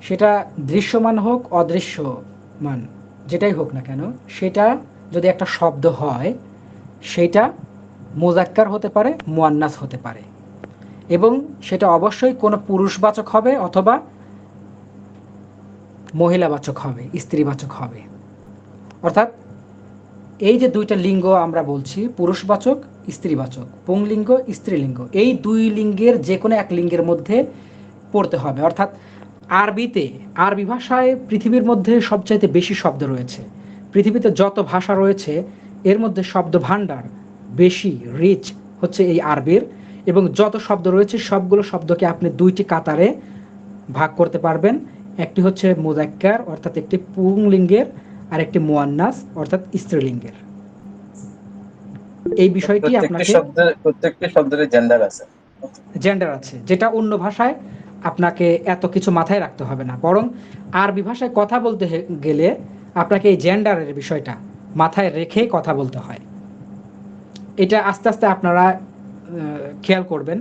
সেটা দৃশ্যমান হোক অদৃশ্যমান, যেটাই হোক না কেন, সেটা যদি একটা শব্দ হয়, সেটা মুজাক্কার হতে পারে, মুয়ান্নাস হতে পারে, এবং সেটা অবশ্যই কোনো পুরুষবাচক হবে অথবা মহিলাবাচক হবে, স্ত্রীবাচক হবে। অর্থাৎ এই যে দুইটা লিঙ্গ আমরা বলছি, পুরুষবাচক, স্ত্রীবাচক, পুংলিঙ্গ, স্ত্রীলিঙ্গ, এই দুই লিঙ্গের যে কোনো এক লিঙ্গের মধ্যে পড়তে হবে। অর্থাৎ আরবি ভাষায় পৃথিবীর মধ্যে সবচাইতে বেশি শব্দ রয়েছে। পৃথিবীতে যত ভাষা রয়েছে এর মধ্যে শব্দ ভাণ্ডার বেশি রিচ হচ্ছে এই আরবির, এবং যত শব্দ রয়েছে সবগুলো শব্দকে আপনি দুইটি কাতারে ভাগ করতে পারবেন। একটি হচ্ছে মুযাক্কার অর্থাৎ একটি পুংলিঙ্গের, আর একটি মুয়ান্নাস অর্থাৎ স্ত্রীলিঙ্গের। এই বিষয়টি আপনাকে প্রত্যেকটি শব্দের জেন্ডার আছে, জেন্ডার আছে, যেটা অন্য ভাষায় আপনাকে এত কিছু মাথায় রাখতে হবে না, বরং আরবি ভাষায় কথা বলতে গেলে আপনাকে এই জেন্ডারের বিষয়টা মাথায় রেখে কথা বলতে হয়। এটা আস্তে আস্তে আপনারা খেয়াল করবেন,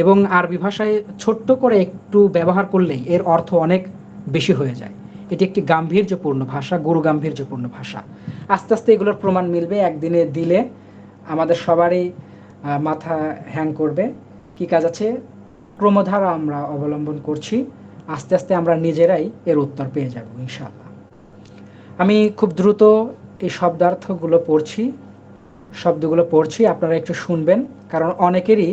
এবং আরবি ভাষায় ছোট্ট করে একটু ব্যবহার করলেই এর অর্থ অনেক বেশি হয়ে যায়। এটি একটি গাম্ভীর্যপূর্ণ ভাষা, গুরু গাম্ভীর্যপূর্ণ ভাষা। আস্তে আস্তে এগুলোর প্রমাণ মিলবে, একদিনে দিলে আমাদের সবারই মাথা হ্যাং করবে। কি কাজ আছে, ক্রমধারা আমরা অবলম্বন করছি, আস্তে আস্তে আমরা নিজেরাই এর উত্তর পেয়ে যাব ইনশাআল্লাহ। আমি খুব দ্রুত এই শব্দগুলো পড়ছি, আপনারা একটু শুনবেন, কারণ অনেকেরই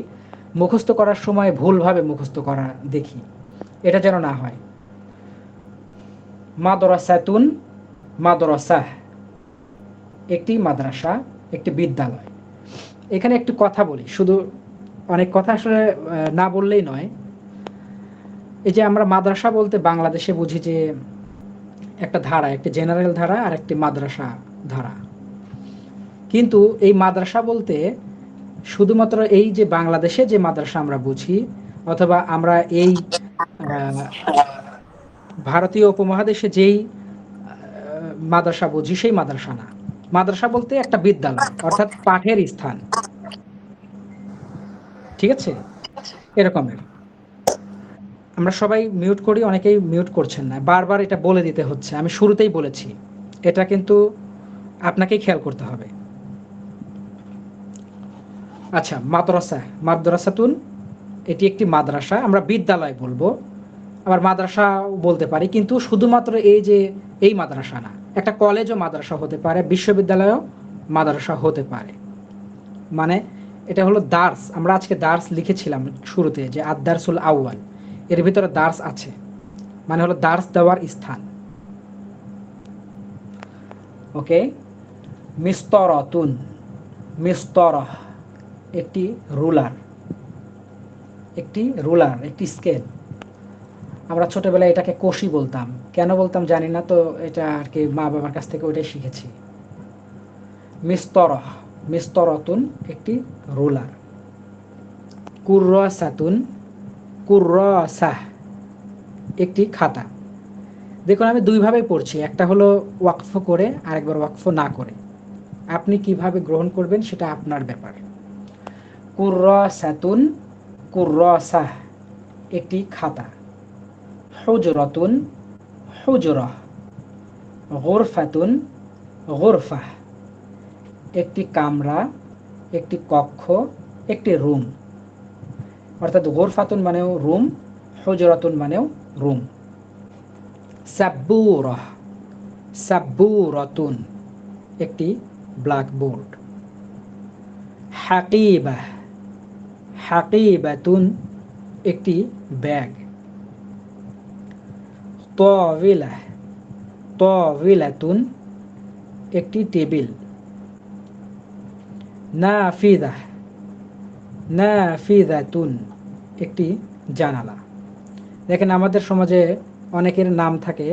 মুখস্থ করার সময় ভুলভাবে মুখস্থ করা দেখি, এটা যেন না হয়। মাদ্রাসাতুন, মাদ্রাসাহ, একটি মাদ্রাসা, একটি বিদ্যালয়। এখানে একটু কথা বলি, শুধু অনেক কথা আসলে না বললেই নয়। এই যে আমরা মাদ্রাসা বলতে বাংলাদেশে বুঝি যে একটা ধারা, একটি জেনারেল ধারা আর একটি মাদ্রাসা ধারা, কিন্তু এই মাদ্রাসা বলতে শুধুমাত্র এই যে বাংলাদেশে যে মাদ্রাসা আমরা বুঝি, অথবা আমরা এই ভারতীয় উপমহাদেশে যেই মাদ্রাসা বুঝি সেই মাদ্রাসা না। মাদ্রাসা বলতে একটা বিদ্যালয় অর্থাৎ পাঠের স্থান, ঠিক আছে? এরকমের। আমরা সবাই মিউট করি, অনেকেই মিউট করছেন না, বারবার এটা বলে দিতে হচ্ছে। আমি শুরুতেই বলেছি, এটা কিন্তু আপনাকেই খেয়াল করতে হবে। আচ্ছা, মাদ্রাসাতুন, এটি একটি মাদ্রাসা, আমরা বিদ্যালয় বলবো, আবার মাদ্রাসা বলতে পারি, কিন্তু শুধুমাত্র এই মাদ্রাসা না, একটা কলেজও মাদ্রাসা হতে পারে, বিশ্ববিদ্যালয়ও মাদ্রাসা হতে পারে। মানে এটা হলো দার্স। আমরা আজকে দার্স লিখেছিলাম শুরুতে, যে আদ-দারসুল আউয়াল, এর ভিতরে দার্স আছে, মানে হলো দার্স দেওয়ার স্থান। ওকে, মিস্তরাতুন, মিস্তরাহ, একটি রুলার, একটি স্কেল। আমরা ছোটবেলায় এটাকে কষি বলতাম, কেন বলতাম জানি না, তো এটা আর কি মা বাবার কাছ থেকে ওইটাই শিখেছি। মিস্তরাতুন, একটি রুলার। কুররাসাহ, একটি খাতা। দেখুন আমি দুইভাবে পড়ছি, একটা হলো ওয়াকফ করে, আরেকবার ওয়াকফ না করে। আপনি কিভাবে গ্রহণ করবেন সেটা আপনার ব্যাপার। কুররাসাতুন, কুররাসাহ, একটি খাতা। হুজরাতুন, হুজরাহ। গুরফাতুন, গুরফাহ, একটি কামরা, একটি কক্ষ, একটি রুম। অর্থাৎ গুরফাতুন মানেও রুম, হুজরাতুন মানেও রুম। সাব্বুরাহ, সাব্বুরাতুন, একটি ব্ল্যাকবোর্ড। হাকিবাহ, হাকিবাতুন, একটি ব্যাগ। তাওয়িলাহ, তাওয়িলাতুন, একটি টেবিল। নাফিদাহ, নাফিদাতুন, একটি জানালা। দেখেন আমাদের সমাজে অনেকের নাম থাকে,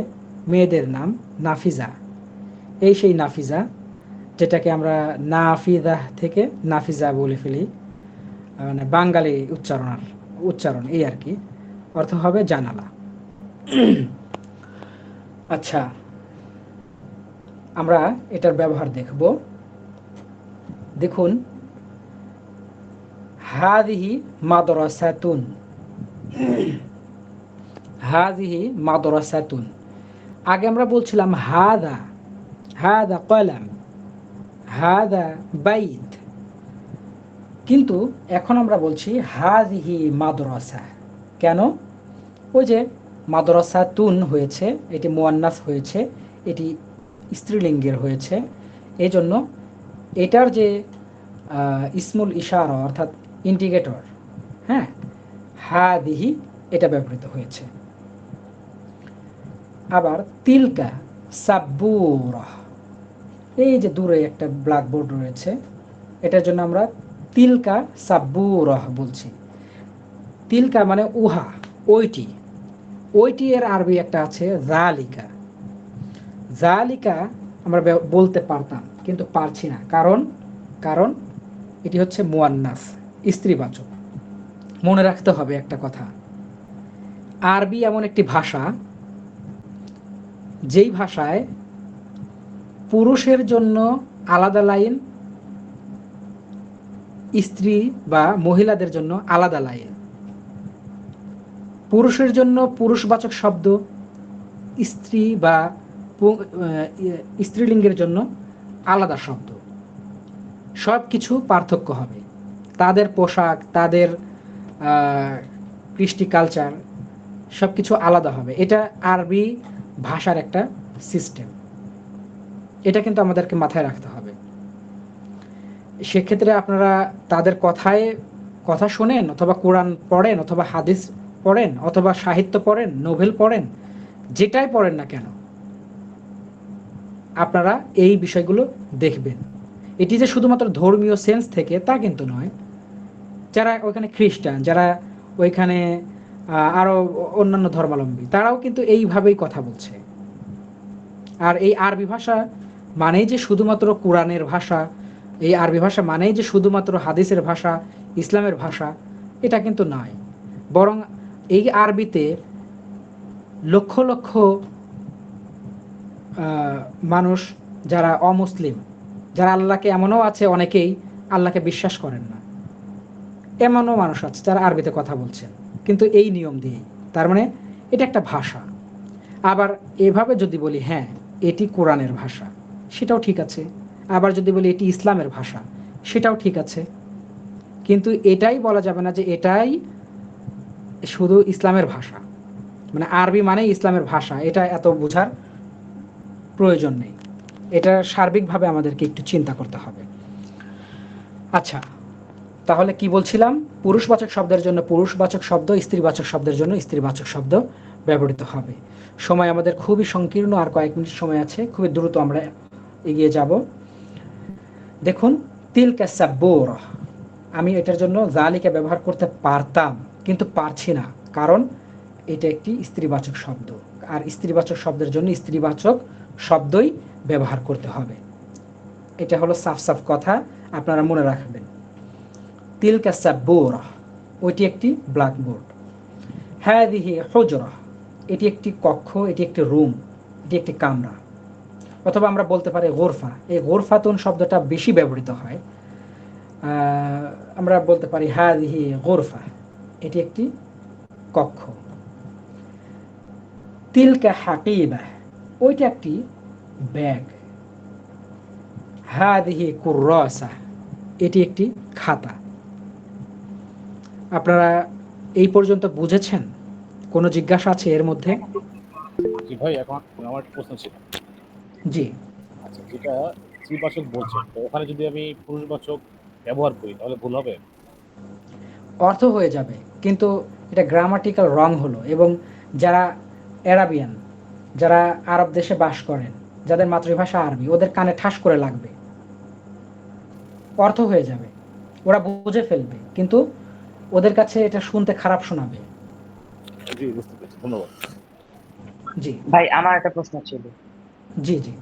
মেয়েদের নাম নাফিজা, এই সেই নাফিজা, যেটাকে আমরা নাফিদাহ থেকে নাফিজা বলে ফেলি, মানে বাঙালি উচ্চারণ এই আর কি, অর্থ হবে জানালা। আচ্ছা, আমরা এটার ব্যবহার দেখব। দেখুন, হাদিহি মাদ্রাসাতুন, হাদিহি মাদ্রাসাতুন। আগে আমরা বলছিলাম হাদা, হাদা কলম, হাদা বাইত, কিন্তু এখন আমরা বলছি হাযিহি মাদ্রাসা। কেন? ওই যে মাদ্রাসাতুন হয়েছে, এটি মুয়ান্নাস হয়েছে, এটি স্ত্রীলিঙ্গের হয়েছে, এই জন্য এটার যে ইসমুল ইশারা অর্থাৎ ইন্ডিকেটর, হ্যাঁ, হাদিহি, এটা ব্যবহৃত হয়েছে। আবার তিলকা সাব্বুরা, এই যে দূরে একটা ব্ল্যাকবোর্ড রয়েছে, এটার জন্য আমরা তিলকা সাব্বুরা বলছি। তিলকা মানে উহা, ওইটি। ওইটি এর আরবি একটা আছে জালিকা। জালিকা আমরা বলতে পারতাম কিন্তু পারছি না, কারণ কারণ এটি হচ্ছে মুয়ান্নাস, স্ত্রীবাচক। মনে রাখতে হবে একটা কথা, আরবি এমন একটি ভাষা যেই ভাষায় পুরুষের জন্য আলাদা লাইন, স্ত্রী বা মহিলাদের জন্য আলাদা লাইন। পুরুষের জন্য পুরুষবাচক শব্দ, স্ত্রী বা স্ত্রীলিঙ্গের জন্য আলাদা শব্দ। সব কিছু পার্থক্য হবে, তাদের পোশাক, তাদের কৃষ্টি কালচার, সব কিছু আলাদা হবে। এটা আরবি ভাষার একটা সিস্টেম, এটা কিন্তু আমাদেরকে মাথায় রাখতে হবে। সেক্ষেত্রে আপনারা তাদের কথা শোনেন, অথবা কোরআন পড়েন, অথবা হাদিস পড়েন, অথবা সাহিত্য পড়েন, নোভেল পড়েন, যেটাই পড়েন না কেন, আপনারা এই বিষয়গুলো দেখবেন। এটি যে শুধুমাত্র ধর্মীয় সেন্স থেকে তা কিন্তু নয়। যারা ওইখানে খ্রিস্টান, যারা ওইখানে আরও অন্যান্য ধর্মাবলম্বী, তারাও কিন্তু এইভাবেই কথা বলছে। আর এই আরবি ভাষা মানেই যে শুধুমাত্র কোরআনের ভাষা, এই আরবি ভাষা মানেই যে শুধুমাত্র হাদিসের ভাষা, ইসলামের ভাষা, এটা কিন্তু নয়। বরং এই আরবিতে লক্ষ লক্ষ মানুষ যারা অমুসলিম, যারা আল্লাহকে, এমনও আছে অনেকেই আল্লাহকে বিশ্বাস করেন না, এমনও মানুষ আছে যারা আরবিতে কথা বলছেন, কিন্তু এই নিয়ম দিয়েই। তার মানে এটা একটা ভাষা। আবার এভাবে যদি বলি হ্যাঁ এটি কোরআনের ভাষা, সেটাও ঠিক আছে। আবার যদি বলি এটি ইসলামের ভাষা, সেটাও ঠিক আছে। কিন্তু এটাই বলা যাবে না যে এটাই শুধু ইসলামের ভাষা, মানে আরবি মানে ইসলামের ভাষা, এটা এত বোঝার প্রয়োজন নেই। এটা সার্বিকভাবে আমাদেরকে একটু চিন্তা করতে হবে। আচ্ছা, তাহলে কি বলছিলাম? পুরুষবাচক শব্দের জন্য পুরুষবাচক শব্দ, স্ত্রীবাচক শব্দের জন্য স্ত্রীবাচক শব্দ ব্যবহৃত হবে। সময় আমাদের খুবই সংকীর্ণ, আর কয়েক মিনিট সময় আছে, খুবই দ্রুত আমরা এগিয়ে যাব। দেখুন, তিলকা সাব্বুরা, আমি এটার জন্য জালিকা ব্যবহার করতে পারতাম কিন্তু পারছি না, কারণ এটা একটি স্ত্রীবাচক শব্দ, আর স্ত্রীবাচক শব্দের জন্য স্ত্রীবাচক শব্দই ব্যবহার করতে হবে। এটা হলো সাফ সাফ কথা, আপনারা মনে রাখবেন। তিলকা সাব্বুরা, ওইটি একটি ব্ল্যাকবোর্ড। হাযিহি হুজরা, এটি একটি কক্ষ, এটি একটি রুম, এটি একটি কামরা। অথবা আমরা বলতে পারি গোরফা। এই গোরফাতুন শব্দটা বেশি ব্যবহৃত হয়। আমরা বলতে পারি হাযিহি গোরফা, এটি একটি কক্ষ। তিলকা হাকিবা, ওইটা একটি ব্যাগ। হাযিহি কুররাসা, এটি একটি খাতা। আপনারা এই পর্যন্ত বুঝেছেন? কোনো জিজ্ঞাসা আছে এর মধ্যে? জি ভাই, এখন আমার একটা প্রশ্ন ছিল। জি, আচ্ছা, যেটা স্ত্রীবাচক বলছেন, তো ওখানে যদি আমি পুরুষবাচক ব্যবহার করি তাহলে ভুল হবে? অর্থ হয়ে যাবে, কিন্তু এটা গ্রামাটিক্যাল রং হলো। এবং যারা অ্যারাবিয়ান, যারা আরব দেশে বাস করেন, যাদের মাতৃভাষা আরবি, ওদের কানে ঠাস করে লাগবে, অর্থ হয়ে যাবে, ওরা বুঝে ফেলবে, কিন্তু ওদের কাছে এটা শুনতে খারাপ শোনাবে। জি, বুঝতে পেরেছি, ধন্যবাদ। জি ভাই আমার একটা প্রশ্ন ছিল। জি জি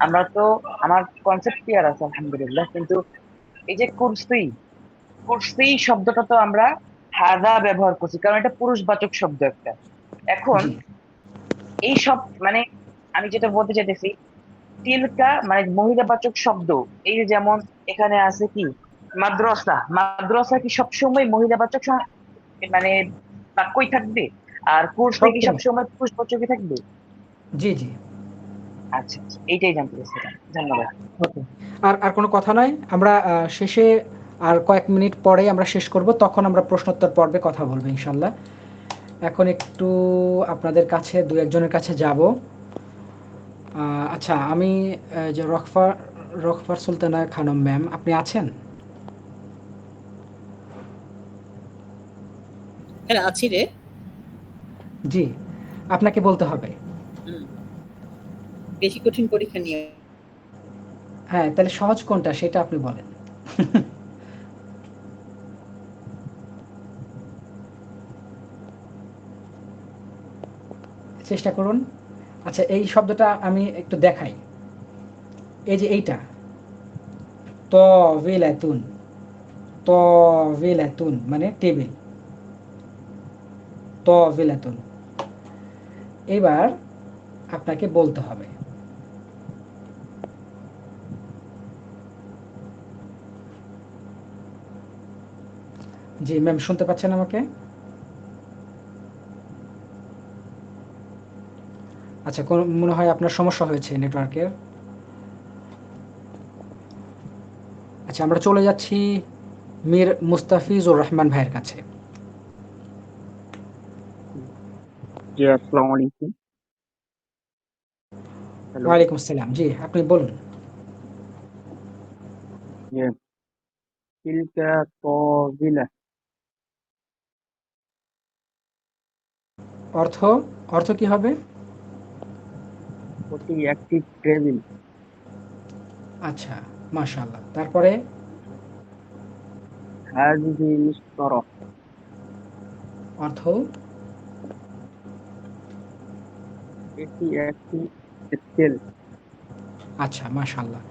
আমরা তো, আমার কনসেপ্ট ক্লিয়ার আছে আলহামদুলিল্লাহ, কিন্তু এই যে কুরসি, কুরসি শব্দটা তো আমরা হাদা ব্যবহার করছি, কারণ এটা পুরুষবাচক শব্দ একটা। এখন জি এই সব মানে আমি যেটা বলতে চাইতেছি, তিলকা মানে মহিলাবাচক শব্দ। এই যে যেমন এখানে আছে কি মাদ্রাসা, মাদ্রাসা কি সবসময় মহিলাবাচক মানে বাক্যই থাকবে? আর কুরসি কি সবসময়। সবসময় পুরুষবাচকই থাকবে? জি জি আচ্ছা আচ্ছা, এইটাই জানতে চাইছিলাম। ধন্যবাদ। ওকে। আর আর কোনো কথা নয়, আমরা শেষে আর কয়েক মিনিট পরেই আমরা শেষ করব, তখন আমরা প্রশ্নোত্তর পর্বে কথা বলবো ইনশাল্লাহ। এখন একটু আপনাদের কাছে দু একজনের কাছে যাব। আচ্ছা, আমি যে রকফার সুলতানা খানম ম্যাম, আপনি আছেন? হ্যাঁ আছি রে। জি, আপনাকে বলতে হবে। বেশি কঠিন পরীক্ষা নিয়ে। হ্যাঁ, তাহলে সহজ কোনটা সেটা আপনি বলেন। চেষ্টা করুন। আচ্ছা, এই শব্দটা আমি একটু দেখাই। এই যে এইটা তওয়িলাতুন, তওয়িলাতুন মানে টেবিল, তওয়িলাতুন। এবার আপনাকে বলতে হবে। জি ম্যাম, শুনতে পাচ্ছেন আমাকে? আচ্ছা, কোন মনে হয় আপনার সমস্যা হয়েছে নেটওয়ার্কের। আচ্ছা, আমরা চলে যাচ্ছি মীর মুস্তাফিজুর রহমান ভাইয়ের কাছে। জি, আসসালামু আলাইকুম। হ্যালো। ওয়ালাইকুম আসসালাম। জি, আপনি বলুন। জি, তিলকা তাওয়িলা। অর্থ, অর্থ কি হবে? ওটি একটি টেবিল। আচ্ছা, মাশাআল্লাহ। তারপরে? হাযিহি মিসতারা। অর্থ? এটি একটি স্কেল। আচ্ছা, মাশাআল্লাহ।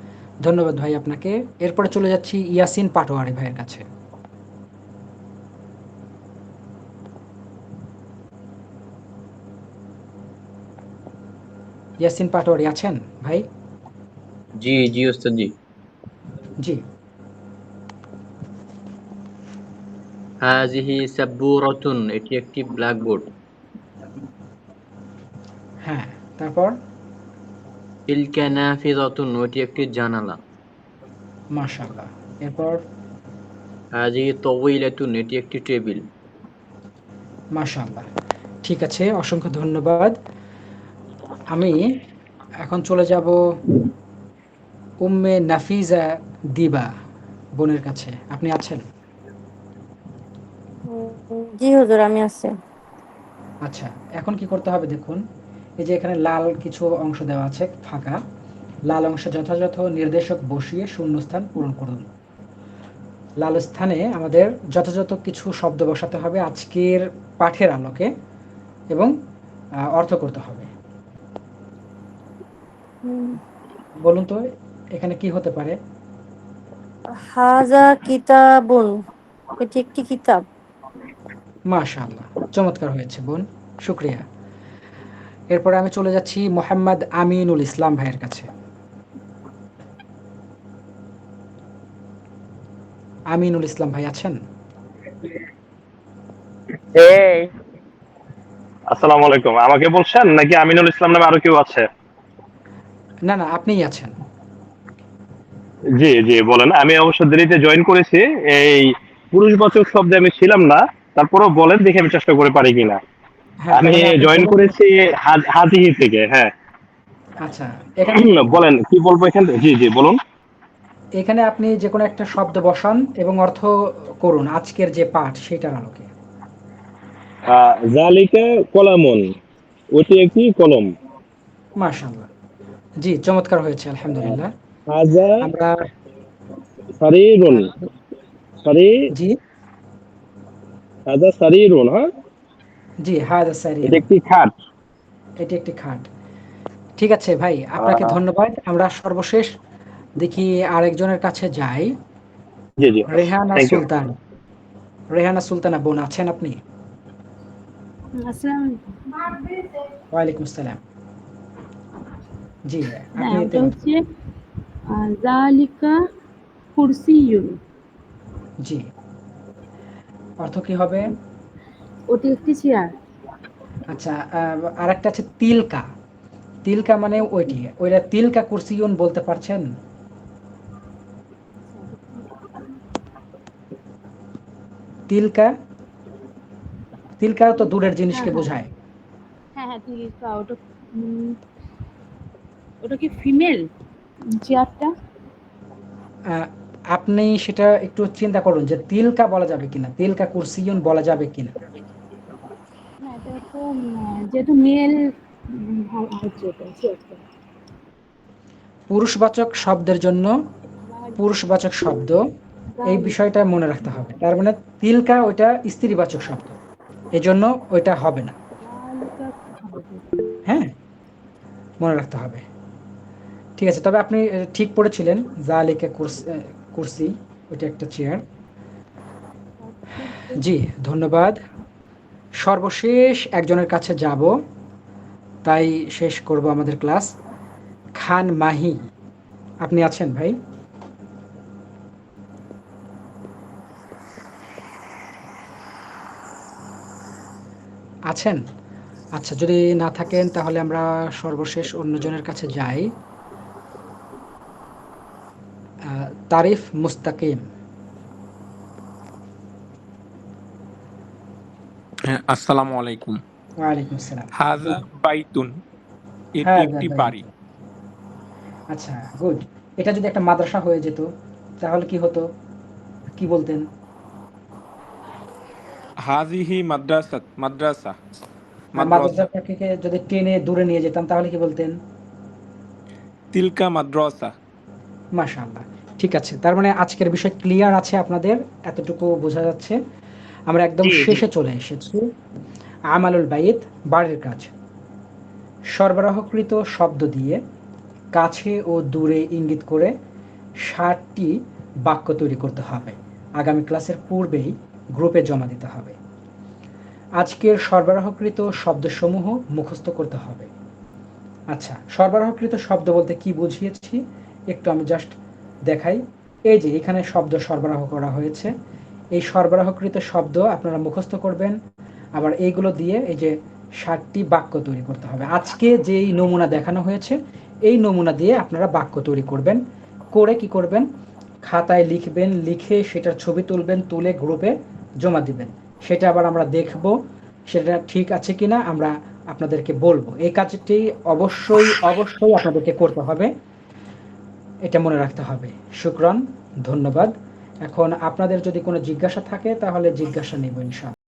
ধন্যবাদ ভাই আপনাকে। এরপরে চলে যাচ্ছি ইয়াসিন পাটোয়ারি ভাইয়ের কাছে। ইয়াসিন পাটোয়ারি আছেন ভাই? জি জি ওস্তাদ জি। জি। হাযিহি সাব্বুরাতুন, এটি একটি ব্ল্যাকবোর্ড। হ্যাঁ, তারপর? তিলকা নাফিযাতুন, ওটি একটি জানালা। মাশাআল্লাহ। এরপর? হাযিহি তাওয়িলাতুন, এটি একটি টেবিল। মাশাআল্লাহ। ঠিক আছে, অসংখ্য ধন্যবাদ। আমি এখন চলে যাব উম্মে নাফিজা দিবা বোনের কাছে। আপনি আছেন? জি হুজুর, আমি আছি। আচ্ছা, এখন কি করতে হবে দেখুন। এই যে এখানে লাল কিছু অংশ দেওয়া আছে ফাঁকা। লাল অংশে যথাযথ নির্দেশক বসিয়ে শূন্যস্থান পূরণ করুন। লাল স্থানে আমাদের যথাযথ কিছু শব্দ বসাতে হবে আজকের পাঠের আলোকে, এবং অর্থ করতে হবে। বলুন তো এখানে কি হতে পারে? হাযা কিতাবুন, এটি একটি কিতাব। মাশাআল্লাহ, চমৎকার হয়েছে বোন, শুকরিয়া। এরপরে আমি চলে যাচ্ছি মোহাম্মদ আমিনুল ইসলাম ভাইয়ের কাছে। আমিনুল ইসলাম ভাই আছেন? আসসালামু আলাইকুম। আমাকে বলছেন নাকি আমিনুল ইসলাম নামে আরো কেউ আছে? না না, আপনিই আছেন। জি জি বলেন। আমি অবশ্য দেরিতে জয়েন করেছি, এই পুরুষবাচক শব্দে আমি ছিলাম না। তারপরেও বলেন, দেখি আমি চেষ্টা করে পারি কিনা। হ্যাঁ, তার আমি মানে আপনি জয়েন বলুন তো। করেছি হাতিহি থেকে। হ্যাঁ আচ্ছা, এখানে বলেন কি বলবো এখান থেকে। জি জি বলুন। এখানে আপনি যে কোনো একটা শব্দ বসান এবং অর্থ করুন আজকের যে পাঠ সেটার আলোকে। জালিকা কলামুন, ওটি একটি কলম। মাশাআল্লাহ। জি, চমৎকার হয়েছে আলহামদুলিল্লাহ। হাজা আমরা সারিরুন, সারি জি হাজা সারিরুন। হ্যাঁ, জি, হাদা এটি সারিরুন, একটি খাট। এটি একটি খাট। ঠিক আছে ভাই, আপনাকে ধন্যবাদ। আমরা সর্বশেষ দেখি আরেকজনের কাছে যাই। জি জি রেহানা থ্যাংক ইউ। সুলতান। রেহানা সুলতানা বোন আছেন আপনি? আসসালামু ওয়ালাইকুম আসসালাম। জি, আপনি হ্যাঁ, ওটা তেলাওয়াত হচ্ছে জালিকা কুরসিয়ুন। জি, অর্থ কি হবে? ওটি একটি চেয়ার। আচ্ছা, আরেকটা আছে তিলকা। তিলকা মানে ওইটি, ওইটা তিলকা কুরসিয়ুন বলতে পারছেন? তিলকা, তিলকা তো দূরের জিনিসকে হ্যাঁ, বোঝায়। হ্যাঁ তিলকা ওটা কি ফিমেল চেয়ারটা? আপনি সেটা একটু চিন্তা করুন যে তিলকা বলা যাবে কিনা, তিলকা কুরসিয়ুন বলা যাবে কিনা। না এটা তো যেহেতু মেল হচ্ছে এটা চেয়ারটা। পুরুষবাচক শব্দের জন্য পুরুষবাচক শব্দ, এই বিষয়টা মনে রাখতে হবে। তার মানে তিলকা ওইটা স্ত্রীবাচক শব্দ, এজন্য ওইটা হবে না। হ্যাঁ, মনে রাখতে হবে। ঠিক আছে, তবে আপনি ঠিক পড়েছিলেন, জালিকা কুরসি, ওইটা একটা চেয়ার। জি, ধন্যবাদ। সর্বশেষ একজনের কাছে যাব, তাই শেষ করব আমাদের ক্লাস। খান মাহি, আপনি আছেন ভাই? আছেন? আচ্ছা, যদি না থাকেন তাহলে আমরা সর্বশেষ অন্যজনের কাছে যাই। তারিফ মুস্তাকিম। হ্যাঁ, আসসালামু আলাইকুম। ওয়ালাইকুম আসসালাম। হাযা বাইতুন, এটি হ্যাঁ একটি ভাই। বাড়ি। আচ্ছা, গুড। এটা যদি একটা মাদ্রাসা হয়ে যেত তাহলে কি হতো, কি বলতেন? হাযিহি মাদ্রাসা। মাদ্রাসা। মাদ্রাসাটাকে যদি টেনে দূরে নিয়ে যেতাম তাহলে কি বলতেন? তিলকা মাদ্রাসা। মাশাআল্লাহ, ঠিক আছে। তার মানে আজকের বিষয় ক্লিয়ার আছে আপনাদের, এতটুকু বোঝা যাচ্ছে। আমরা একদম শেষে চলে এসেছি। আমালুল বাইত, বাড়ির কাজ। সরবরাহকৃত শব্দ দিয়ে কাছে ও দূরে ইঙ্গিত করে ৬০টি বাক্য তৈরি করতে হবে। আগামী ক্লাসের পূর্বেই গ্রুপে জমা দিতে হবে। আজকের সরবরাহকৃত শব্দসমূহ মুখস্থ করতে হবে। আচ্ছা, সরবরাহকৃত শব্দ বলতে কি বুঝিয়েছি একটু আমি জাস্ট দেখাই। এই যে এখানে শব্দ সরবরাহ করা হয়েছে, এই সরবরাহকৃত শব্দ আপনারা মুখস্থ করবেন। আবার এইগুলো দিয়ে এই যে ৬০টি বাক্য তৈরি করতে হবে। আজকে যেই নমুনা দেখানো হয়েছে এই নমুনা দিয়ে আপনারা বাক্য তৈরি করবেন। করে কি করবেন, খাতায় লিখবেন, লিখে সেটার ছবি তুলবেন, তুলে গ্রুপে জমা দিবেন। সেটা আবার আমরা দেখব সেটা ঠিক আছে কিনা, আমরা আপনাদেরকে বলবো। এই কাজটি অবশ্যই অবশ্যই আপনাদেরকে করতে হবে, এটা মনে রাখতে হবে। শুকরান, ধন্যবাদ। এখন আপনাদের যদি কোনো জিজ্ঞাসা থাকে তাহলে জিজ্ঞাসা নেব ইনশাআল্লাহ।